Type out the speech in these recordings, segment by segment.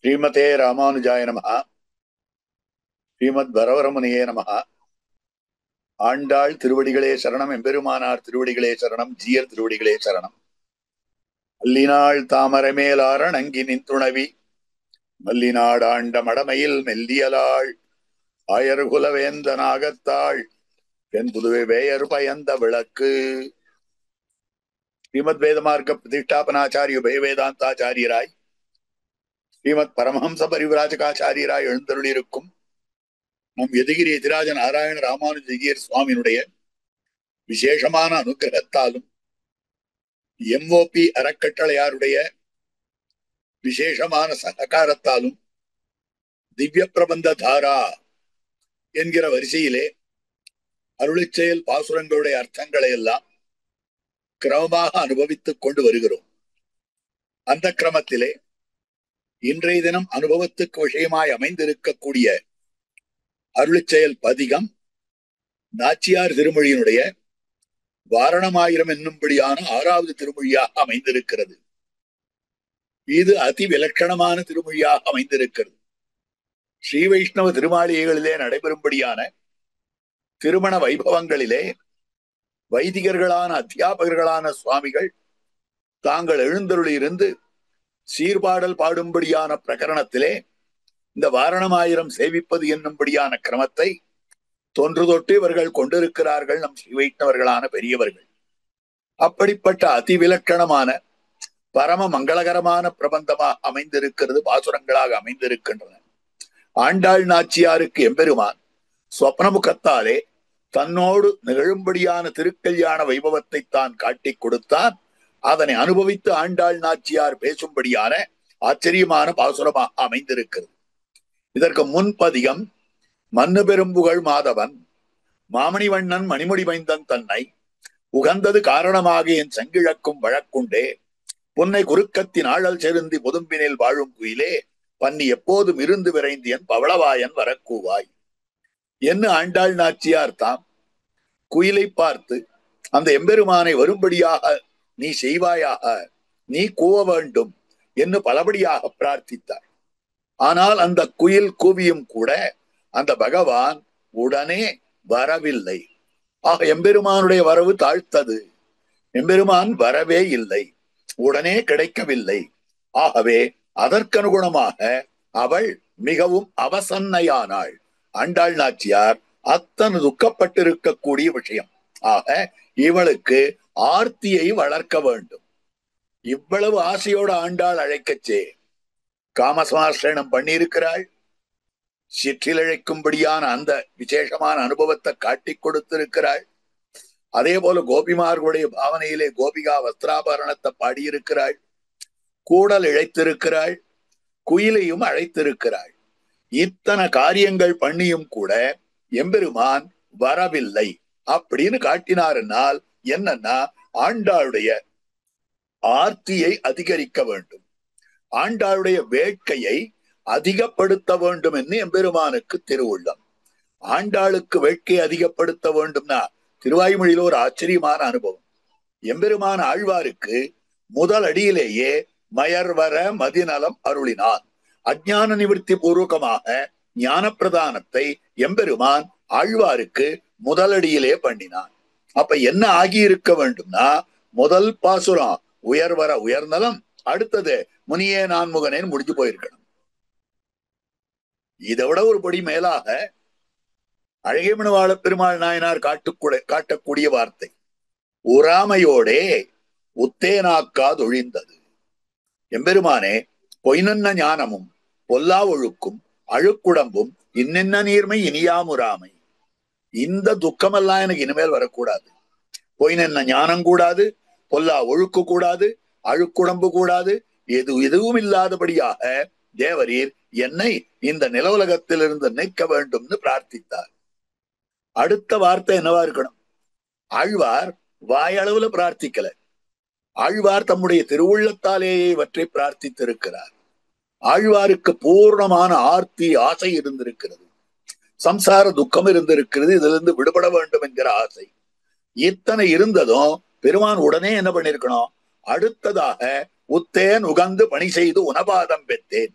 ஸ்ரீமதே ராமானுஜாய நமஹ. ஸ்ரீமத் வரவரமுனியே நமஹ. ஆண்டாள் திருவடிகளே சரணம். எம்பெருமானார் திருவடிகளே சரணம். ஜீயர் திருவடிகளே சரணம். அல்லினாள் தாமரமேலாரண் அங்கி நின்துணவி மல்லினாடாண்ட மடமையில் மெல்லியலாள் ஆயர்குலவேந்த நாகத்தாள் தென் புதுவை வேயர் பயந்த விளக்கு. ஸ்ரீமத் வேதமார்க்க பிரதிஷ்டாபனாச்சாரிய வேதாந்தாச்சாரியராய் ஸ்ரீமத் பரமஹம்ச பரிவிராஜகாச்சாரியராய் எழுந்தருளிருக்கும் நம் எதிகிரி எதிராஜ நாராயண ராமானுஜகியர் சுவாமியினுடைய விசேஷமான அனுகிரகத்தாலும் எம்ஓபி அறக்கட்டளையாருடைய விசேஷமான சககாரத்தாலும் திவ்ய பிரபந்த தாரா என்கிற வரிசையிலே அருளிச்செயல் பாசுரங்களுடைய அர்த்தங்களை எல்லாம் கிரமமாக அனுபவித்துக் கொண்டு வருகிறோம். அந்த கிரமத்திலே இன்றைய தினம் அனுபவத்துக்கு விஷயமாய் அமைந்திருக்கக்கூடிய அருளிச்செயல் பதிகம் நாச்சியார் திருமொழியினுடைய வாரணமாயிரம் என்னும்படியான 6வது திருமொழியாக அமைந்திருக்கிறது. இது அதி விலட்சணமான திருமொழியாக அமைந்திருக்கிறது. ஸ்ரீ வைஷ்ணவ திருமாளிகைகளிலே நடைபெறும்படியான திருமண வைபவங்களிலே வைதிகர்களான அத்தியாபகர்களான சுவாமிகள் தாங்கள் எழுந்தருளியிருந்து சீர்பாடல் பாடும்படியான பிரகரணத்திலே இந்த வாரணமாயிரம் சேவிப்பது என்னும்படியான கிரமத்தை தொன்று தொட்டு இவர்கள் கொண்டிருக்கிறார்கள் நம் ஸ்ரீ வைஷ்ணவர்களான பெரியவர்கள். அப்படிப்பட்ட அதிவிலட்சணமான பரம மங்களகரமான பிரபந்தமாக அமைந்திருக்கிறது, பாசுரங்களாக அமைந்திருக்கின்றன. ஆண்டாள் நாச்சியாருக்கு எம்பெருமான் சொப்னமுகத்தாலே தன்னோடு நிகழும்படியான திருக்கல்யாண வைபவத்தை தான் காட்டிக் கொடுத்தான். அதனை அனுபவித்து ஆண்டாள் நாச்சியார் பேசும்படியான ஆச்சரியமான பாசுரமாக அமைந்திருக்கிறது. இதற்கு முன்பதிகம் மன்னு பெரும்புகழ் மாதவன் மாமணிவண்ணன் மணிமுடி மைந்தன் தன்னை உகந்தது காரணமாக என் சங்கிழக்கும் வழக்குண்டே புன்னை குறுக்கத்தின் ஆழல் செருந்தி முதும்பினில் வாழும் குயிலே பன்னி எப்போதும் இருந்து விரைந்தியன் பவளவாயன் வரக்கூவாய் என்று ஆண்டாள் நாச்சியார் தாம் குயிலை பார்த்து அந்த எம்பெருமானை வரும்படியாக நீ செய்வாயாக, நீ கூவ வேண்டும் என்று பலபடியாக பிரார்த்தித்தார். ஆனால் அந்த குயில் கூவியும் கூட அந்த பகவான் உடனே வரவில்லை. ஆக எம்பெருமானுடைய வரவு தாழ்த்தது. எம்பெருமான் வரவே இல்லை, உடனே கிடைக்கவில்லை. ஆகவே அதற்கனுகுணமாக அவள் மிகவும் அவசன்னையானாள். ஆண்டாள் நாச்சியார் அத்தனை துக்கப்பட்டிருக்கக்கூடிய விஷயம். ஆக இவளுக்கு ஆர்த்தியை வளர்க்க வேண்டும். இவ்வளவு ஆசையோடு ஆண்டாள் அழைக்கச்சே காமசமாசிரணம் பண்ணியிருக்கிறாள். சிற்றிலழைக்கும்படியான அந்த விசேஷமான அனுபவத்தை காட்டிக் கொடுத்திருக்கிறாள். அதே போல கோபிமார்களுடைய பாவனையிலே கோபிகா வஸ்திராபரணத்தை பாடியிருக்கிறாள். கூடல் இழைத்திருக்கிறாள். குயிலையும் அழைத்திருக்கிறாள். இத்தனை காரியங்கள் பண்ணியும் கூட எம்பெருமான் வரவில்லை அப்படின்னு காட்டினார்னால் என்னன்னா, ஆண்டாளுடைய ஆர்த்தியை அதிகரிக்க வேண்டும், ஆண்டாளுடைய வேட்கையை அதிகப்படுத்த வேண்டும் என்று எம்பெருமானுக்கு திருவுள்ளம். ஆண்டாளுக்கு வேட்கையை அதிகப்படுத்த வேண்டும்னா திருவாய்மொழியில ஒரு ஆச்சரியமான அனுபவம். எம்பெருமான ஆழ்வாருக்கு முதல் அடியிலேயே மயர்வர மதிநலம் அருளினான். அஞ்ஞான நிவர்த்தி பூர்வகமாக ஞான பிரதானத்தை எம்பெருமான் ஆழ்வாருக்கு முதலடியிலே பண்ணினான். அப்ப என்ன ஆகியிருக்க வேண்டும்னா, முதல் பாசுரம் உயர்வர உயர்நலம், அடுத்தது முனியே நான்முகனேன்னு முடிஞ்சு போயிருக்கணும். இதை விட ஒரு படி மேலாக அழகியமணவாள பெருமாள் நாயனார் காட்டக்கூடிய வார்த்தை உறாமையோடே உத்தேனாக்காதொழிந்தது. எம்பெருமானே பொய்நன்ன ஞானமும் பொல்லா ஒழுக்கும் அழுக்குடம்பும் இன்னென்ன நீர்மை இனியாமுறாமை. இந்த துக்கமெல்லாம் எனக்கு இனிமேல் வரக்கூடாது. பொய்நன்ன ஞானம் கூடாது, பொல்லா ஒழுக்கு கூடாது, அழுக்குடம்பு கூடாது, எதுவும் இல்லாதபடியாக தேவரீர் என்னை இந்த நிலவுலகத்திலிருந்து நீக்க வேண்டும்னு பிரார்த்தித்தார். அடுத்த வார்த்தை என்னவா இருக்கணும்? ஆழ்வார் வாயளவுல பிரார்த்திக்கல. ஆழ்வார் தம்முடைய திருவுள்ளத்தாலேயே இவற்றை பிரார்த்தித்திருக்கிறார். ஆழ்வாருக்கு பூர்ணமான ஆர்த்தி ஆசை இருந்திருக்கிறது. சம்சார துக்கம் இருந்திருக்கிறது. இதிலிருந்து விடுபட வேண்டும் என்கிற ஆசை இத்தனை இருந்ததும் பெருமான் உடனே என்ன பண்ணிருக்கணும்? அடுத்ததாக உத்தேன் உகந்து பணி செய்து உனபாதம் பெற்றேன்.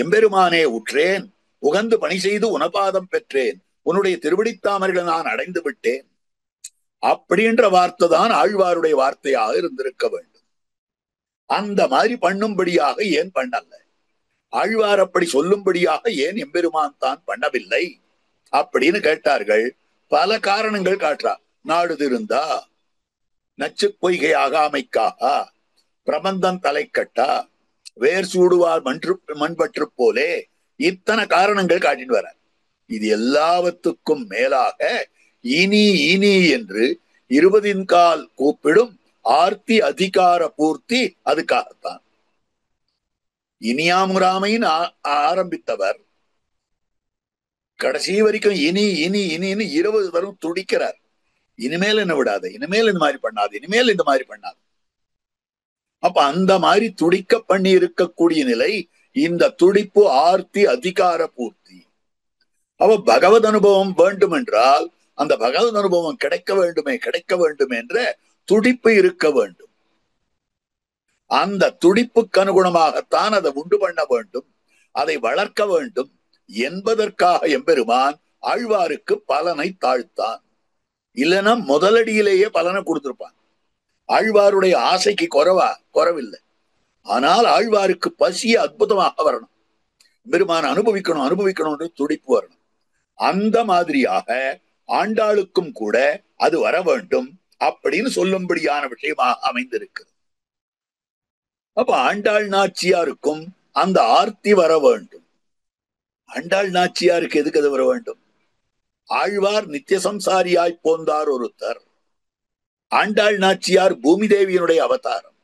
எம்பெருமானே உற்றேன், உகந்து பணி செய்து உனபாதம் பெற்றேன், உன்னுடைய திருவடித்தாமர்களை நான் அடைந்து விட்டேன் அப்படின்ற வார்த்தை தான் ஆழ்வாருடைய வார்த்தையாக இருந்திருக்க வேண்டும். அந்த மாதிரி பண்ணும்படியாக ஏன் பண்ணல? ஆழ்வார் அப்படி சொல்லும்படியாக ஏன் எம்பெருமான் தான் பண்ணவில்லை அப்படின்னு கேட்டார்கள். பல காரணங்கள் காட்டுறார். நாடு திருந்தா, நச்சு பொய்கை ஆகாமைக்காக, பிரபந்தம் தலைக்கட்டா, வேர் சூடுவார் மண்பற்று போலே, இத்தனை காரணங்கள் காட்டிட்டு வர. இது எல்லாவற்றுக்கும் மேலாக இனி இனி என்று 20 கால் கூப்பிடும் ஆர்த்தி அதிகார பூர்த்தி அதுக்காகத்தான். இனியாமுராமைன்னு ஆரம்பித்தவர் கடைசி வரைக்கும் இனி இனி இனின்னு 20 தரம் துடிக்கிறார். இனிமேல் என்ன விடாத, இனிமேல் இந்த மாதிரி பண்ணாது, இனிமேல் இந்த மாதிரி பண்ணாது. அப்ப அந்த மாதிரி துடிக்க பண்ணி இருக்கக்கூடிய நிலை இந்த துடிப்பு ஆர்த்தி அதிகார பூர்த்தி. அவ பகவத் அனுபவம் வேண்டும் என்றால் அந்த பகவத் அனுபவம் கிடைக்க வேண்டும் என்ற துடிப்பு இருக்க வேண்டும். அந்த துடிப்புக்கு அனுகுணமாகத்தான் அதை உண்டு பண்ண வேண்டும், அதை வளர்க்க வேண்டும் என்பதற்காக எம்பெருமான் ஆழ்வாருக்கு பலனை தாழ்த்தான். இல்லைன்னா முதலடியிலேயே பலனை கொடுத்திருப்பான். ஆழ்வாருடைய ஆசைக்கு குறவில்லை. ஆனால் ஆழ்வாருக்கு பசி அற்புதமாக வரணும், பெருமான் அனுபவிக்கணும் துடிப்பு வரணும். அந்த மாதிரியாக ஆண்டாளுக்கும் கூட அது வர வேண்டும் அப்படின்னு சொல்லும்படியான விஷயமாக அமைந்திருக்கிறது. அப்ப ஆண்டாள் நாச்சியாருக்கும் அந்த ஆர்த்தி வர வேண்டும். ஆண்டாள் நாச்சியாருக்கு எதுக்கு அது வர வேண்டும்? ஆழ்வார் நித்திய சம்சாரியாய் போந்தார் ஒருத்தர். ஆண்டாள் நாச்சியார் பூமி தேவியினுடைய அவதாரம்,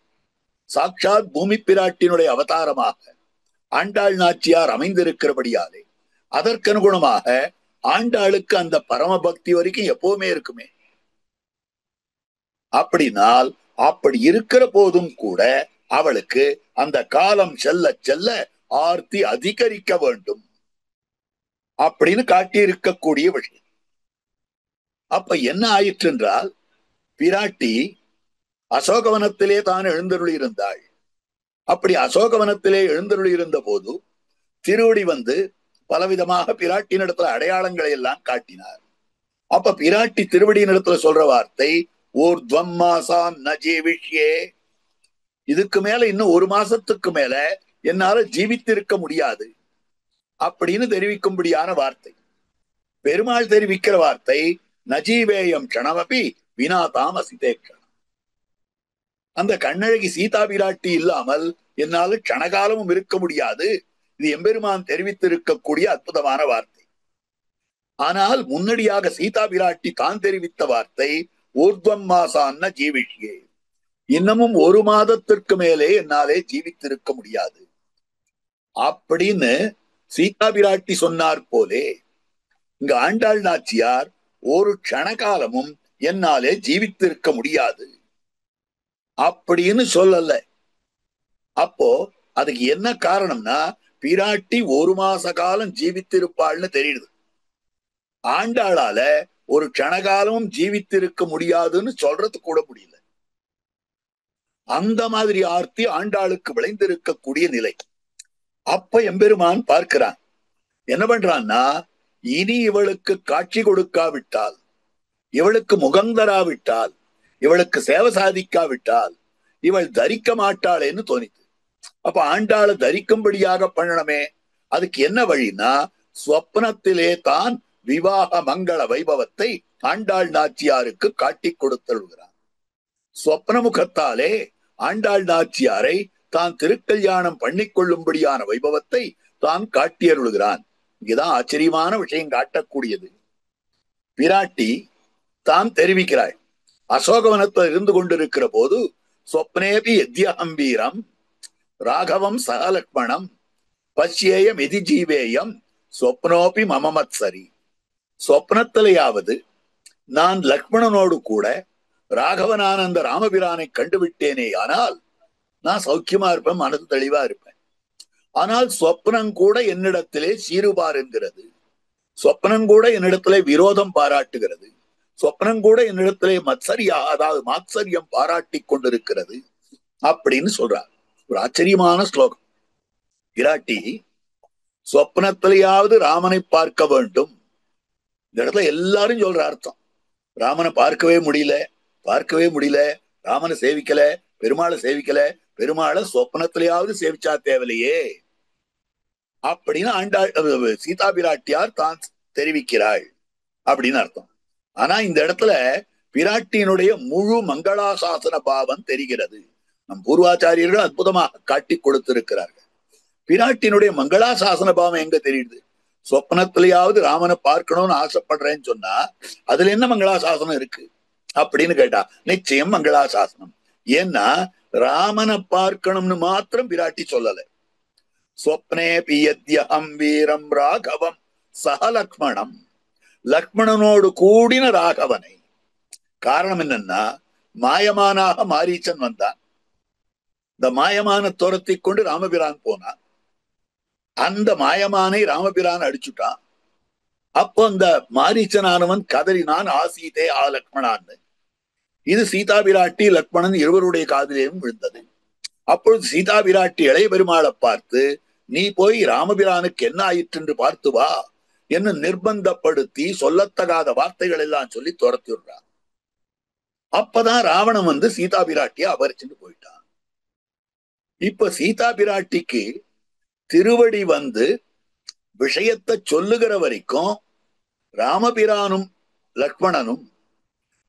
சாட்சாத் பூமி பிராட்டினுடைய அவதாரமாக ஆண்டாள் நாச்சியார் அமைந்திருக்கிறபடியாலே அதற்கனுகுணமாக ஆண்டாளுக்கு அந்த பரம பக்தி வரைக்கும் எப்பவுமே இருக்குமே. அப்படினால் அப்படி இருக்கிற போதும் கூட அவளுக்கு அந்த காலம் செல்ல செல்ல ஆர்த்தி அதிகரிக்க வேண்டும் அப்படின்னு காட்டியிருக்கக்கூடிய விஷயம். அப்ப என்ன ஆயிற்று என்றால், பிராட்டி அசோகவனத்திலே தான் எழுந்தருளி இருந்தாள். அப்படி அசோகவனத்திலே எழுந்தருளி இருந்த போது திருவடி வந்து பலவிதமாக பிராட்டியினிடத்துல அடையாளங்களை எல்லாம் காட்டினார். அப்ப பிராட்டி திருவடியினிடத்துல சொல்ற வார்த்தை ஊர்த்வம் மாசான் ந ஜீவிஷ்யே, இதுக்கு மேல இன்னும் 1 மாசத்துக்கு மேல என்னால ஜீவித்திருக்க முடியாது அப்படின்னு தெரிவிக்கும்படியான வார்த்தை. பெருமாள் தெரிவிக்கிற வார்த்தை நஜீவேயம் க்ஷணமபி வினாதாம் அசிதேக்ஷணம். அந்த கண்ணழகி சீதா பிராட்டி இல்லாமல் என்னால க்ஷணகாலமும் இருக்க முடியாது. இது எம்பெருமான் தெரிவித்திருக்கக்கூடிய அற்புதமான வார்த்தை. ஆனால் முன்னடியாக சீதா பிராட்டி தான் தெரிவித்த வார்த்தை ஊர்த்வம் மாசான்ன ஜீவிஷ்யே, இன்னமும் 1 மாதத்திற்கு மேலே என்னாலே ஜீவித்திருக்க முடியாது அப்படின்னு சீதா பிராட்டி சொன்னார் போலே இங்க ஆண்டாள் நாச்சியார் ஒரு க்ஷணகாலமும் என்னாலே ஜீவித்திருக்க முடியாது அப்படின்னு சொல்லல. அப்போ அதுக்கு என்ன காரணம்னா, பிராட்டி 1 மாச காலம் ஜீவித்திருப்பாள்னு தெரியுது. ஆண்டாளால ஒரு க்ஷணகாலமும் ஜீவித்திருக்க முடியாதுன்னு சொல்றது கூட முடியல. அந்த மாதிரி ஆர்த்தி ஆண்டாளுக்கு விளைந்திருக்கக்கூடிய நிலை. அப்ப எம்பெருமான் பார்க்கிறான், என்ன பண்றான்னா, இனி இவளுக்கு காட்சி கொடுக்காவிட்டால், இவளுக்கு முகந்தராவிட்டால், இவளுக்கு சேவை சாதிக்காவிட்டால் இவள் தரிக்க மாட்டாளேன்னு தோணித்து. அப்ப ஆண்டாளை தரிக்கும்படியாக பண்ணணுமே. அதுக்கு என்ன வழின்னா, ஸ்வப்னத்திலே தான் விவாக மங்கள வைபவத்தை ஆண்டாள் நாச்சியாருக்கு காட்டி கொடுத்தழுகிறான். ஸ்வப்ன முகத்தாலே ஆண்டாள் நாச்சியாரை தான் திருக்கல்யாணம் பண்ணிக்கொள்ளும்படியான வைபவத்தை தான் காட்டியருளுகிறான். இங்கதான் ஆச்சரியமான விஷயம் காட்டக்கூடியது. பிராட்டி தான் தெரிவிக்கிறாள், அசோகவனத்தில் இருந்து கொண்டிருக்கிற போது சொப்னேபி யத்யஹம்பீரம் ராகவம் சகலக்மணம் பஷ்யேயம் எதி ஜீவேயம் சொப்னோபி மமமத்சரி. சொப்னத்திலேயாவது நான் லக்ஷ்மணனோடு கூட ராகவனான அந்த ராமபிரானை கண்டுவிட்டேனே, ஆனால் நான் சௌக்கியமா இருப்பேன், மனது தெளிவா இருப்பேன். ஆனால் சொப்னம் கூட என்னிடத்திலே சீறுபார் என்கிறது, சொப்னம் கூட என்னிடத்திலே விரோதம் பாராட்டுகிறது, சொப்னம் கூட என்னிடத்திலே மத்சரியா அதாவது மாத்சரியம் பாராட்டி கொண்டிருக்கிறது அப்படின்னு சொல்றார். ஒரு ஆச்சரியமான ஸ்லோகம். பிராட்டி சொப்னத்திலேயாவது ராமனை பார்க்க வேண்டும். இந்த இடத்துல எல்லாரும் சொல்ற அர்த்தம், ராமனை பார்க்கவே முடியல, பார்க்கவே முடியல, ராமனை சேவிக்கல, பெருமாளை சேவிக்கல, பெருமாளை சொப்னத்திலேயாவது சேவிச்சா தேவையில்லையே அப்படின்னு ஆண்டாள் சீதா பிராட்டியார் தான் தெரிவிக்கிறாள் அப்படின்னு அர்த்தம். ஆனா இந்த இடத்துல பிராட்டியினுடைய முழு மங்களாசாசன பாவம் தெரிகிறது. நம் பூர்வாச்சாரியர்கள் அற்புதமாக காட்டி கொடுத்திருக்கிறார்கள். பிராட்டியினுடைய மங்களாசாசன பாவம் எங்க தெரியுது? சொப்னத்திலேயாவது ராமனை பார்க்கணும்னு ஆசைப்படுறேன்னு சொன்னா அதுல என்ன மங்களாசாசனம் இருக்கு அப்படின்னு கேட்டா நிச்சயம் மங்களாசாசனம். ஏன்னா ராமனை பார்க்கணும்னு மாத்திரம் பிராட்டி சொல்லல. ஸ்வப்னே பியத்யஹம் வீரம் ராகவம் சஹ லக்ஷ்மணம், லக்ஷ்மணனோடு கூடின ராகவனை. காரணம் என்னன்னா மாயமானாக மாரீச்சன் வந்தான். இந்த மாயமான துரத்தி கொண்டு ராமபிரான் போனான். அந்த மாயமானை ராமபிரான் அடிச்சுட்டான். அப்போ அந்த மாரீச்சனானவன் கதறினான், ஆசீதே ஆ லக்ஷ்மணான்னு. இது சீதா பிராட்டி லக்ஷ்மணன் இருவருடைய காதிலேயும் விழுந்தது. அப்பொழுது சீதா பிராட்டி இளைய பெருமாளை பார்த்து, நீ போய் ராமபிரானுக்கு என்ன ஆயிற்று என்று பார்த்து வா என்று நிர்பந்தப்படுத்தி சொல்லத்தகாத வார்த்தைகள் எல்லாம் சொல்லி துரத்தி விடுறான். அப்பதான் ராவணன் வந்து சீதா பிராட்டியை அபரிச்சுட்டு போயிட்டான். இப்ப சீதா பிராட்டிக்கு திருவடி வந்து விஷயத்தை சொல்லுகிற வரைக்கும் ராமபிரானும் லக்ஷ்மணனும்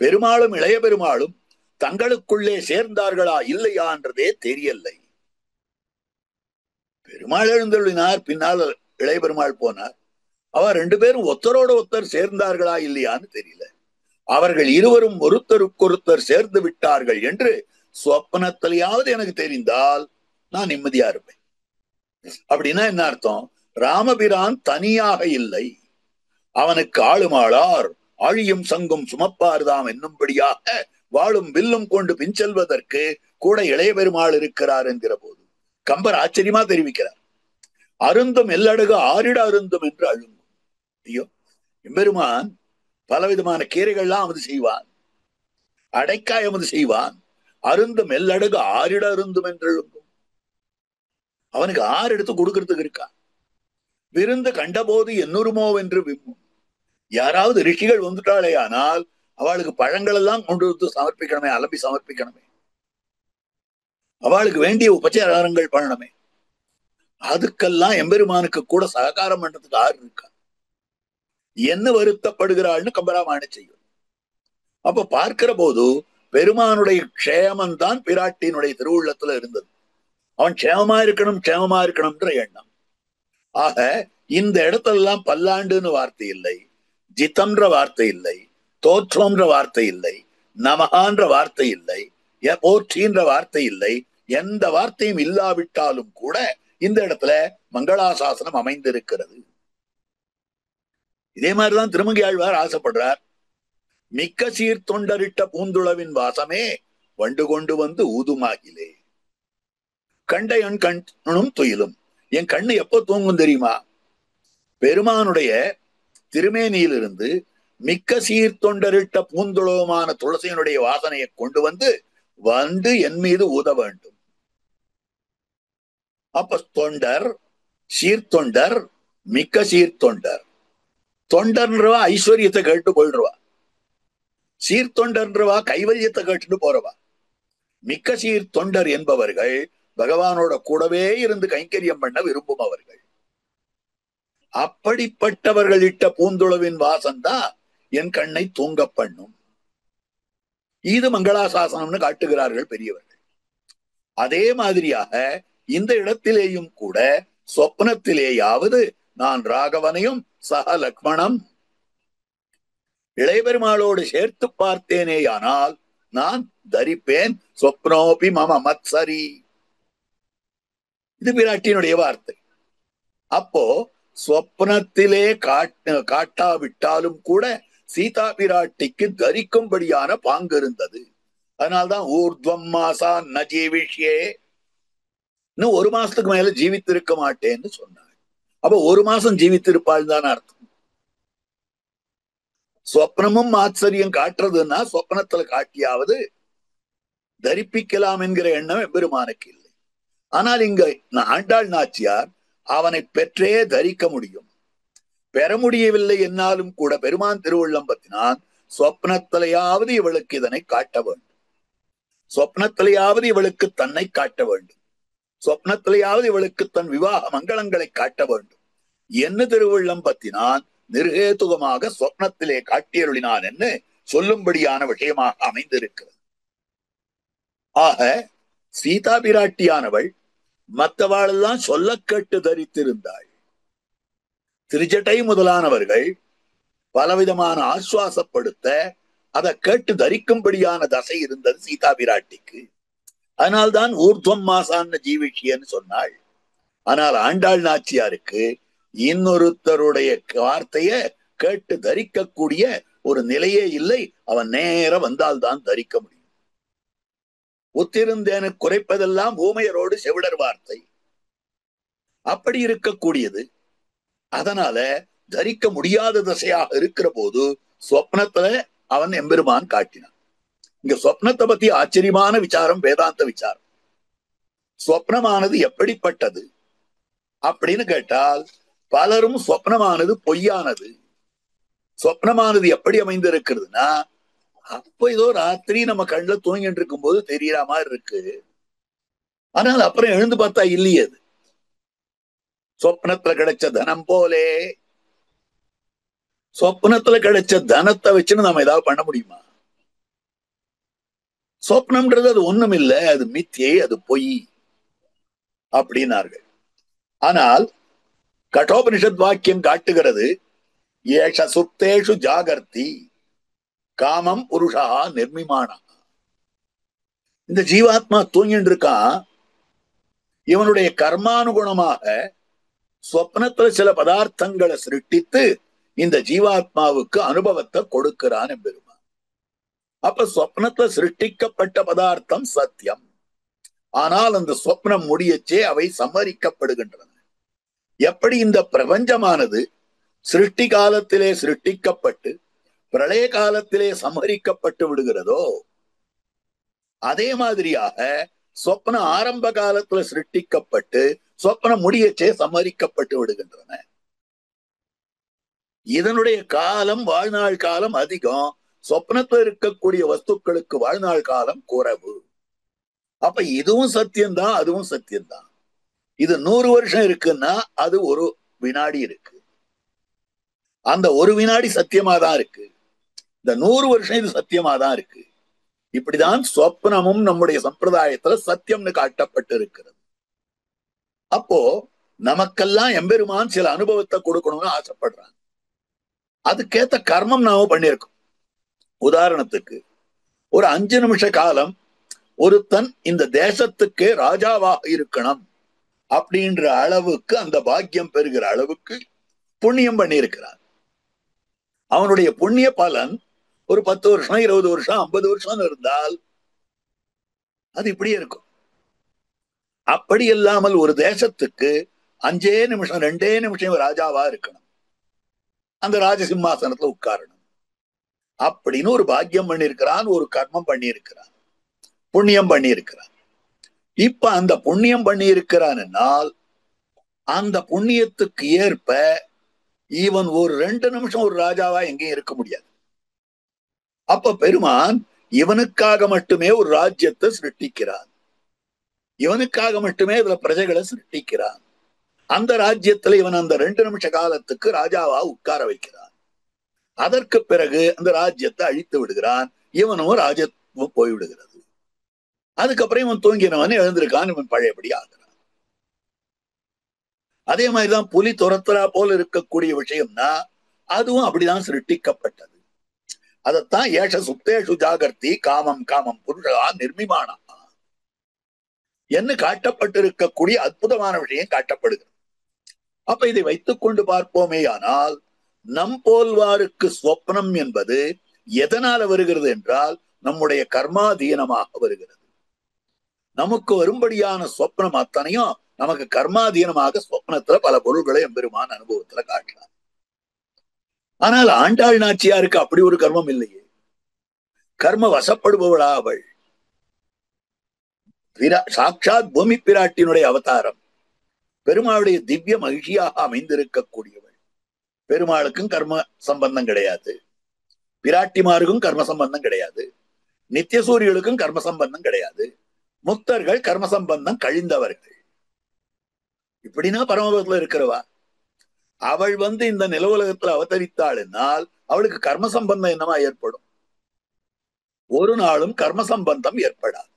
பெருமாளும் இளைய பெருமாளும் தங்களுக்குள்ளே சேர்ந்தார்களா இல்லையா என்றதே தெரியலை. பெருமாள் எழுந்தருளினார், பின்னால் இளைய பெருமாள் போனார். அவர் ரெண்டு பேரும் ஒருத்தரோட ஒருத்தர் சேர்ந்தார்களா இல்லையான்னு தெரியல. அவர்கள் இருவரும் ஒருத்தருக்கொருத்தர் சேர்ந்து விட்டார்கள் என்று சொப்பனத்திலேயாவது எனக்கு தெரிந்தால் நான் நிம்மதியா இருப்பேன். அப்படின்னா என்ன அர்த்தம்? ராமபிரான் தனியாக இல்லை, அவனுக்கு ஆளுமாளார் ஆழியும் சங்கும் சுமப்பார்தாம் என்னும்படியாக வாழும் வில்லும் கொண்டு பின் செல்வதற்கு கூட இளைய பெருமாள் இருக்கிறார் என்கிற போது கம்பர் ஆச்சரியமா தெரிவிக்கிறார். அருந்தும் எல்லடுகு ஆரிட அருந்தும் என்று அழுங்கும். ஐயோ, எம்பெருமான் பலவிதமான கீரைகள்லாம் அமது செய்வான், அடைக்காய் அமது செய்வான். அருந்தும் எல்லடுகு ஆரிட அருந்தும் என்று அழுங்கும். அவனுக்கு ஆறு எடுத்து கொடுக்கறதுக்கு இருக்கா? விருந்து கண்டபோது என்னுருமோ என்று விம்மும். யாராவது ரிஷிகள் வந்துட்டாளே ஆனால் அவளுக்கு பழங்கள் எல்லாம் கொண்டு வந்து சமர்ப்பிக்கணுமே, அலம்பி சமர்ப்பிக்கணுமே, அவளுக்கு வேண்டிய உபச்சாரங்கள் பண்ணணுமே. அதுக்கெல்லாம் எம்பெருமானுக்கு கூட சககாரம் பண்றதுக்கு ஆறு இருக்கா? என்ன வருத்தப்படுகிறாள்னு கம்பராமாயண செய்யும். அப்ப பார்க்கிற போது பெருமானுடைய க்ஷேமம் தான் பிராட்டியினுடைய திருவுள்ளத்துல இருந்தது. அவன் க்ஷேமமா இருக்கணும், க்ஷேமமா இருக்கணும்ன்ற எண்ணம். ஆக இந்த இடத்தெல்லாம் பல்லாண்டுன்னு வார்த்தை இல்லை, ஜிதம்ன்ற வார்த்தை இல்லை, தோற்றம்ன்ற வார்த்தை இல்லை, நமகான்ற வார்த்தை இல்லை, போற்றின்ற வார்த்தை இல்லை. எந்த வார்த்தையும் இல்லாவிட்டாலும் கூட இந்த இடத்துல மங்களாசாசனம் அமைந்திருக்கிறது. இதே மாதிரிதான் திருமங்கை ஆழ்வார் ஆசைப்படுறார். மிக்க சீர்தொண்டரிட்ட பூந்துளவின் வாசமே வண்டு கொண்டு வந்து ஊதுமாகிலே. கண்டை என் கண்ணும் துயிலும். என் கண்ணு எப்போ தூங்கும் தெரியுமா? பெருமானுடைய திருமேனியிலிருந்து மிக்க சீர்தொண்டரிட்ட பூந்துளவுமான துளசியினுடைய வாசனையை கொண்டு வந்து என் மீது ஊத வேண்டும். அப்ப தொண்டர், சீர்தொண்டர், மிக்க சீர்தொண்டர். தொண்டர்ன்றவா ஐஸ்வர்யத்தை கேட்டு போயிடுவா, சீர்தொண்டர்ன்றவா கைவல்யத்தை கேட்டுட்டு போறவா. மிக்க சீர்தொண்டர் என்பவர்கள் பகவானோட கூடவே இருந்து கைங்கரியம் பண்ண விரும்புபவர்கள். அப்படிப்பட்டவர்கள் இட்ட பூந்துளவின் வாசம்தான் என் கண்ணை தூங்க பண்ணும். இது மங்களாசாசனம்னு காட்டுகிறார்கள் பெரியவர்கள். அதே மாதிரியாக இந்த இடத்திலேயும் கூட சொப்னத்திலேயாவது நான் ராகவனையும் சக லக்ஷ்மணம் இளைய பெருமாளோடு சேர்த்து பார்த்தேனேயானால் நான் தரிப்பேன் சொப்னோபி மம மத்சரி. இது பிராட்டியினுடைய வார்த்தை. அப்போ சொப்னத்திலே காட்டாவிட்டாலும் கூட சீதா பிராட்டிக்கு தரிக்கும்படியான பாங்கு இருந்தது. அதனால்தான் ஊர்துவம் மாசா ந ஜீவிஷ்யே, இன்னும் ஒரு மாசத்துக்கு மேல ஜீவித்திருக்க மாட்டேன்னு சொன்னார். அப்ப ஒரு மாசம் ஜீவித்திருப்பாள் தான் அர்த்தம். சொப்னமும் ஆச்சரியம் காட்டுறதுன்னா சொப்னத்துல காட்டியாவது தரிப்பிக்கலாம் என்கிற எண்ணம் எம்பெருமானுக்கு இல்லை. ஆனால் இங்க ஆண்டாள் நாச்சியார் அவனை பெற்றே தரிக்க முடியும். பெற முடியவில்லை என்னாலும் கூட பெருமான் திருவுள்ளம் பத்தினான் சொப்னத்திலேயாவது இவளுக்கு இதனை காட்ட வேண்டும், சொப்னத்திலேயாவது இவளுக்கு தன்னை காட்ட வேண்டும், சொப்னத்திலேயாவது இவளுக்கு தன் விவாக மங்களங்களை காட்ட வேண்டும் என்ன திருவுள்ளம் பத்தினான் நிர்ஹேதுகமாக சொப்னத்திலே காட்டியருளினான் என்று சொல்லும்படியான விஷயமாக அமைந்திருக்கிறது. ஆக சீதா பிராட்டியானவள் மற்றவாளெல்லாம் சொல்ல கேட்டு தரித்திருந்தாள். திருஜட்டை முதலானவர்கள் பலவிதமான ஆசுவாசப்படுத்த அதை கேட்டு தரிக்கும்படியான தசை இருந்தது சீதா பிராட்டிக்கு. அதனால்தான் ஊர்துவம் மாசான ஜீவிஷியன்னு சொன்னாள். ஆனால் ஆண்டாள் நாச்சியாருக்கு இன்னொருத்தருடைய வார்த்தைய கேட்டு தரிக்கக்கூடிய ஒரு நிலையே இல்லை. அவன் நேர வந்தால்தான் தரிக்க முடியும். ஒத்திருந்தேனு குறைப்பதெல்லாம் ஊமையரோடு செவிடர் வார்த்தை. அப்படி இருக்கக்கூடியது. அதனால தரிக்க முடியாத தசையாக இருக்கிற போது சொப்னத்துல அவன் எம்பெருமான் காட்டினான். இங்க சொப்னத்தை பத்தி ஆச்சரியமான விசாரம் வேதாந்த விசாரம். சொப்னமானது எப்படிப்பட்டது அப்படின்னு கேட்டால் பலரும் சொப்னமானது பொய்யானது, சொப்னமானது எப்படி அமைந்திருக்கிறதுனா அப்ப ஏதோ ராத்திரி நம்ம கண்ணுல தூங்கிட்டு இருக்கும் போது தெரியற மாதிரி இருக்கு, ஆனால் அப்புறம் எழுந்து பார்த்தா இல்லையே. அது சொப்னத்துல கிடைச்ச தனம் போலே. சொப்னத்துல கிடைச்ச தனத்தை வச்சுன்னு நாம ஏதாவது பண்ண முடியுமா? சொப்னம்ன்றது அது ஒண்ணும் இல்லை, அது மித்தியை, அது பொய் அப்படின்னார்கள். ஆனால் கட்டோபனிஷத் வாக்கியம் காட்டுகிறது ஏஷ சுப்தேஷு ஜாகர்த்தி காமம் புருஷா நிர்மிமானா. இந்த ஜீவாத்மா தூங்கிட்டு இருக்கான். இவனுடைய கர்மானுகுணமாக சொப்னத்துல சில பதார்த்தங்களை சிருஷ்டித்து இந்த ஜீவாத்மாவுக்கு அனுபவத்தை கொடுக்கிறான் எம்பெருமான். அப்ப சொப்னத்துல சிருஷ்டிக்கப்பட்ட பதார்த்தம் சத்தியம். ஆனால் அந்த சொப்னம் முடியச்சே அவை சம்மரிக்கப்படுகின்றன. எப்படி இந்த பிரபஞ்சமானது சிருஷ்டி காலத்திலே சிருஷ்டிக்கப்பட்டு பிரளய காலத்திலே சம்ஹரிக்கப்பட்டு விடுகிறதோ அதே மாதிரியாக சொப்ன ஆரம்ப காலத்துல சிருஷ்டிக்கப்பட்டு சொப்ன முடியச்சே சம்ஹரிக்கப்பட்டு விடுகின்றன. இதனுடைய காலம், வாழ்நாள் காலம் அதிகம். சொப்னத்துல இருக்கக்கூடிய வஸ்துக்களுக்கு வாழ்நாள் காலம் குறைவு. அப்ப இதுவும் சத்தியம்தான், அதுவும் சத்தியம்தான். இது 100 வருஷம் இருக்குன்னா அது ஒரு வினாடி இருக்கு. அந்த ஒரு வினாடி சத்தியமாதான் இருக்கு. இந்த 100 வருஷம் இது சத்தியமாதான் இருக்கு. இப்படிதான் சொப்னமும் நம்முடைய சம்பிரதாயத்துல சத்தியம்னு காட்டப்பட்டு இருக்கிறது. அப்போ நமக்கெல்லாம் எம்பெருமான் சில அனுபவத்தை கொடுக்கணும்னு ஆசைப்படுறான். அதுக்கேத்த கர்மம் நாம பண்ணியிருக்கோம். உதாரணத்துக்கு ஒரு 5 நிமிஷ காலம் ஒருத்தன் இந்த தேசத்துக்கே ராஜாவாக இருக்கணும் அப்படின்ற அளவுக்கு, அந்த பாக்கியம் பெறுகிற அளவுக்கு புண்ணியம் பண்ணியிருக்கிறான். அவனுடைய புண்ணிய பலன் ஒரு 10 வருஷம், 20 வருஷம், 50 வருஷம் இருந்தால் அது இப்படியே இருக்கும். அப்படி இல்லாமல் ஒரு தேசத்துக்கு 5 நிமிஷம் 2 நிமிஷம் ராஜாவா இருக்கணும், அந்த ராஜசிம்மாசனத்துல உட்காரணும் அப்படின்னு ஒரு பாக்கியம் பண்ணியிருக்கிறான், ஒரு கர்மம் பண்ணியிருக்கிறான், புண்ணியம் பண்ணியிருக்கிறான். இப்ப அந்த புண்ணியம் பண்ணியிருக்கிறான் என்னால் அந்த புண்ணியத்துக்கு ஏற்ப இவன் ஒரு 2 நிமிஷம் ஒரு ராஜாவா எங்கேயும் இருக்க முடியாது. அப்ப பெருமான் இவனுக்காக மட்டுமே ஒரு ராஜ்யத்தை சிருஷ்டிக்கிறான், இவனுக்காக மட்டுமே இதுல பிரஜைகளை சிருஷ்டிக்கிறான். அந்த ராஜ்யத்துல இவன் அந்த 2 நிமிஷ காலத்துக்கு ராஜாவா உட்கார வைக்கிறான். அதற்கு பிறகு அந்த ராஜ்யத்தை அழித்து விடுகிறான். இவனும் ராஜ்யம் போய்விடுகிறது. அதுக்கப்புறம் இவன் தூங்கினவன் எழுந்திருக்கான், இவன் பழையபடி ஆகிறான். அதே மாதிரிதான் புலி துரத்துறா போல இருக்கக்கூடிய விஷயம்னா அதுவும் அப்படிதான் சிருஷ்டிக்கப்பட்டது. அதத்தான் ஏஷ சுப்தேஷு ஜாகர்த்தி காமம் காமம் புருஷா நிர்மிமானா என்று காட்டப்பட்டிருக்கக்கூடிய அற்புதமான விஷயம் காட்டப்படுகிறது. அப்ப இதை வைத்துக் கொண்டு பார்ப்போமே ஆனால் நம் போல்வாருக்கு சொப்னம் என்பது எதனால வருகிறது என்றால் நம்முடைய கர்மாதீனமாக வருகிறது. நமக்கு வரும்படியான சொப்னம் அத்தனையும் நமக்கு கர்மாதீனமாக சொப்னத்துல பல பொருள்களை எம்பெருமான அனுபவத்துல காட்டலாம். ஆனால் ஆண்டாள் நாச்சியாருக்கு அப்படி ஒரு கர்மம் இல்லையே. கர்ம வசப்படுபவளா அவள். சாட்சாத் பூமி பிராட்டினுடைய அவதாரம். பெருமாளுடைய திவ்ய மகிழ்ச்சியாக அமைந்திருக்கக்கூடியவள். பெருமாளுக்கும் கர்ம சம்பந்தம் கிடையாது, பிராட்டிமாருக்கும் கர்ம சம்பந்தம் கிடையாது, நித்தியசூரிகளுக்கும் கர்ம சம்பந்தம் கிடையாது. முக்தர்கள் கர்ம சம்பந்தம் கழிந்தவர்கள். இப்படின்னா பரமபதத்துல இருக்கிறவா அவள் இந்த நில உலகத்துல அவதரித்தாள் என்னால் அவளுக்கு கர்ம சம்பந்தம் என்னமா ஏற்படும்? ஒரு நாளும் கர்ம சம்பந்தம் ஏற்படாது.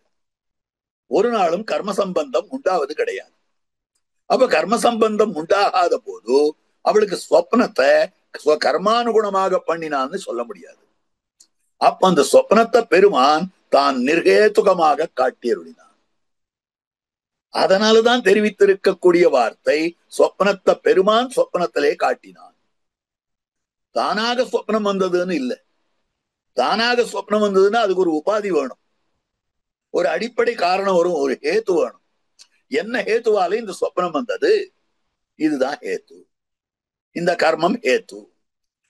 ஒரு நாளும் கர்ம சம்பந்தம் உண்டாவது கிடையாது. அப்ப கர்ம சம்பந்தம் உண்டாகாத போது அவளுக்கு சொப்னத்தை கர்மானுகுணமாக பண்ணினான்னு சொல்ல முடியாது. அப்ப அந்த சொப்னத்தை பெருமான் தான் நிர்ஹேதுகமாக காட்டியருளினான். அதனாலதான் தெரிவித்திருக்கக்கூடிய வார்த்தை சொப்னத்தை பெருமான் சொப்னத்திலே காட்டினான். தானாக சொப்னம் வந்ததுன்னு இல்லை. தானாக சொப்னம் வந்ததுன்னா அதுக்கு ஒரு உபாதி வேணும், ஒரு அடிப்படை காரணம் வரும், ஒரு ஹேத்து வேணும். என்ன ஹேத்துவால இந்த சொப்னம் வந்தது? இதுதான் ஹேத்து, இந்த கர்மம் ஹேத்து.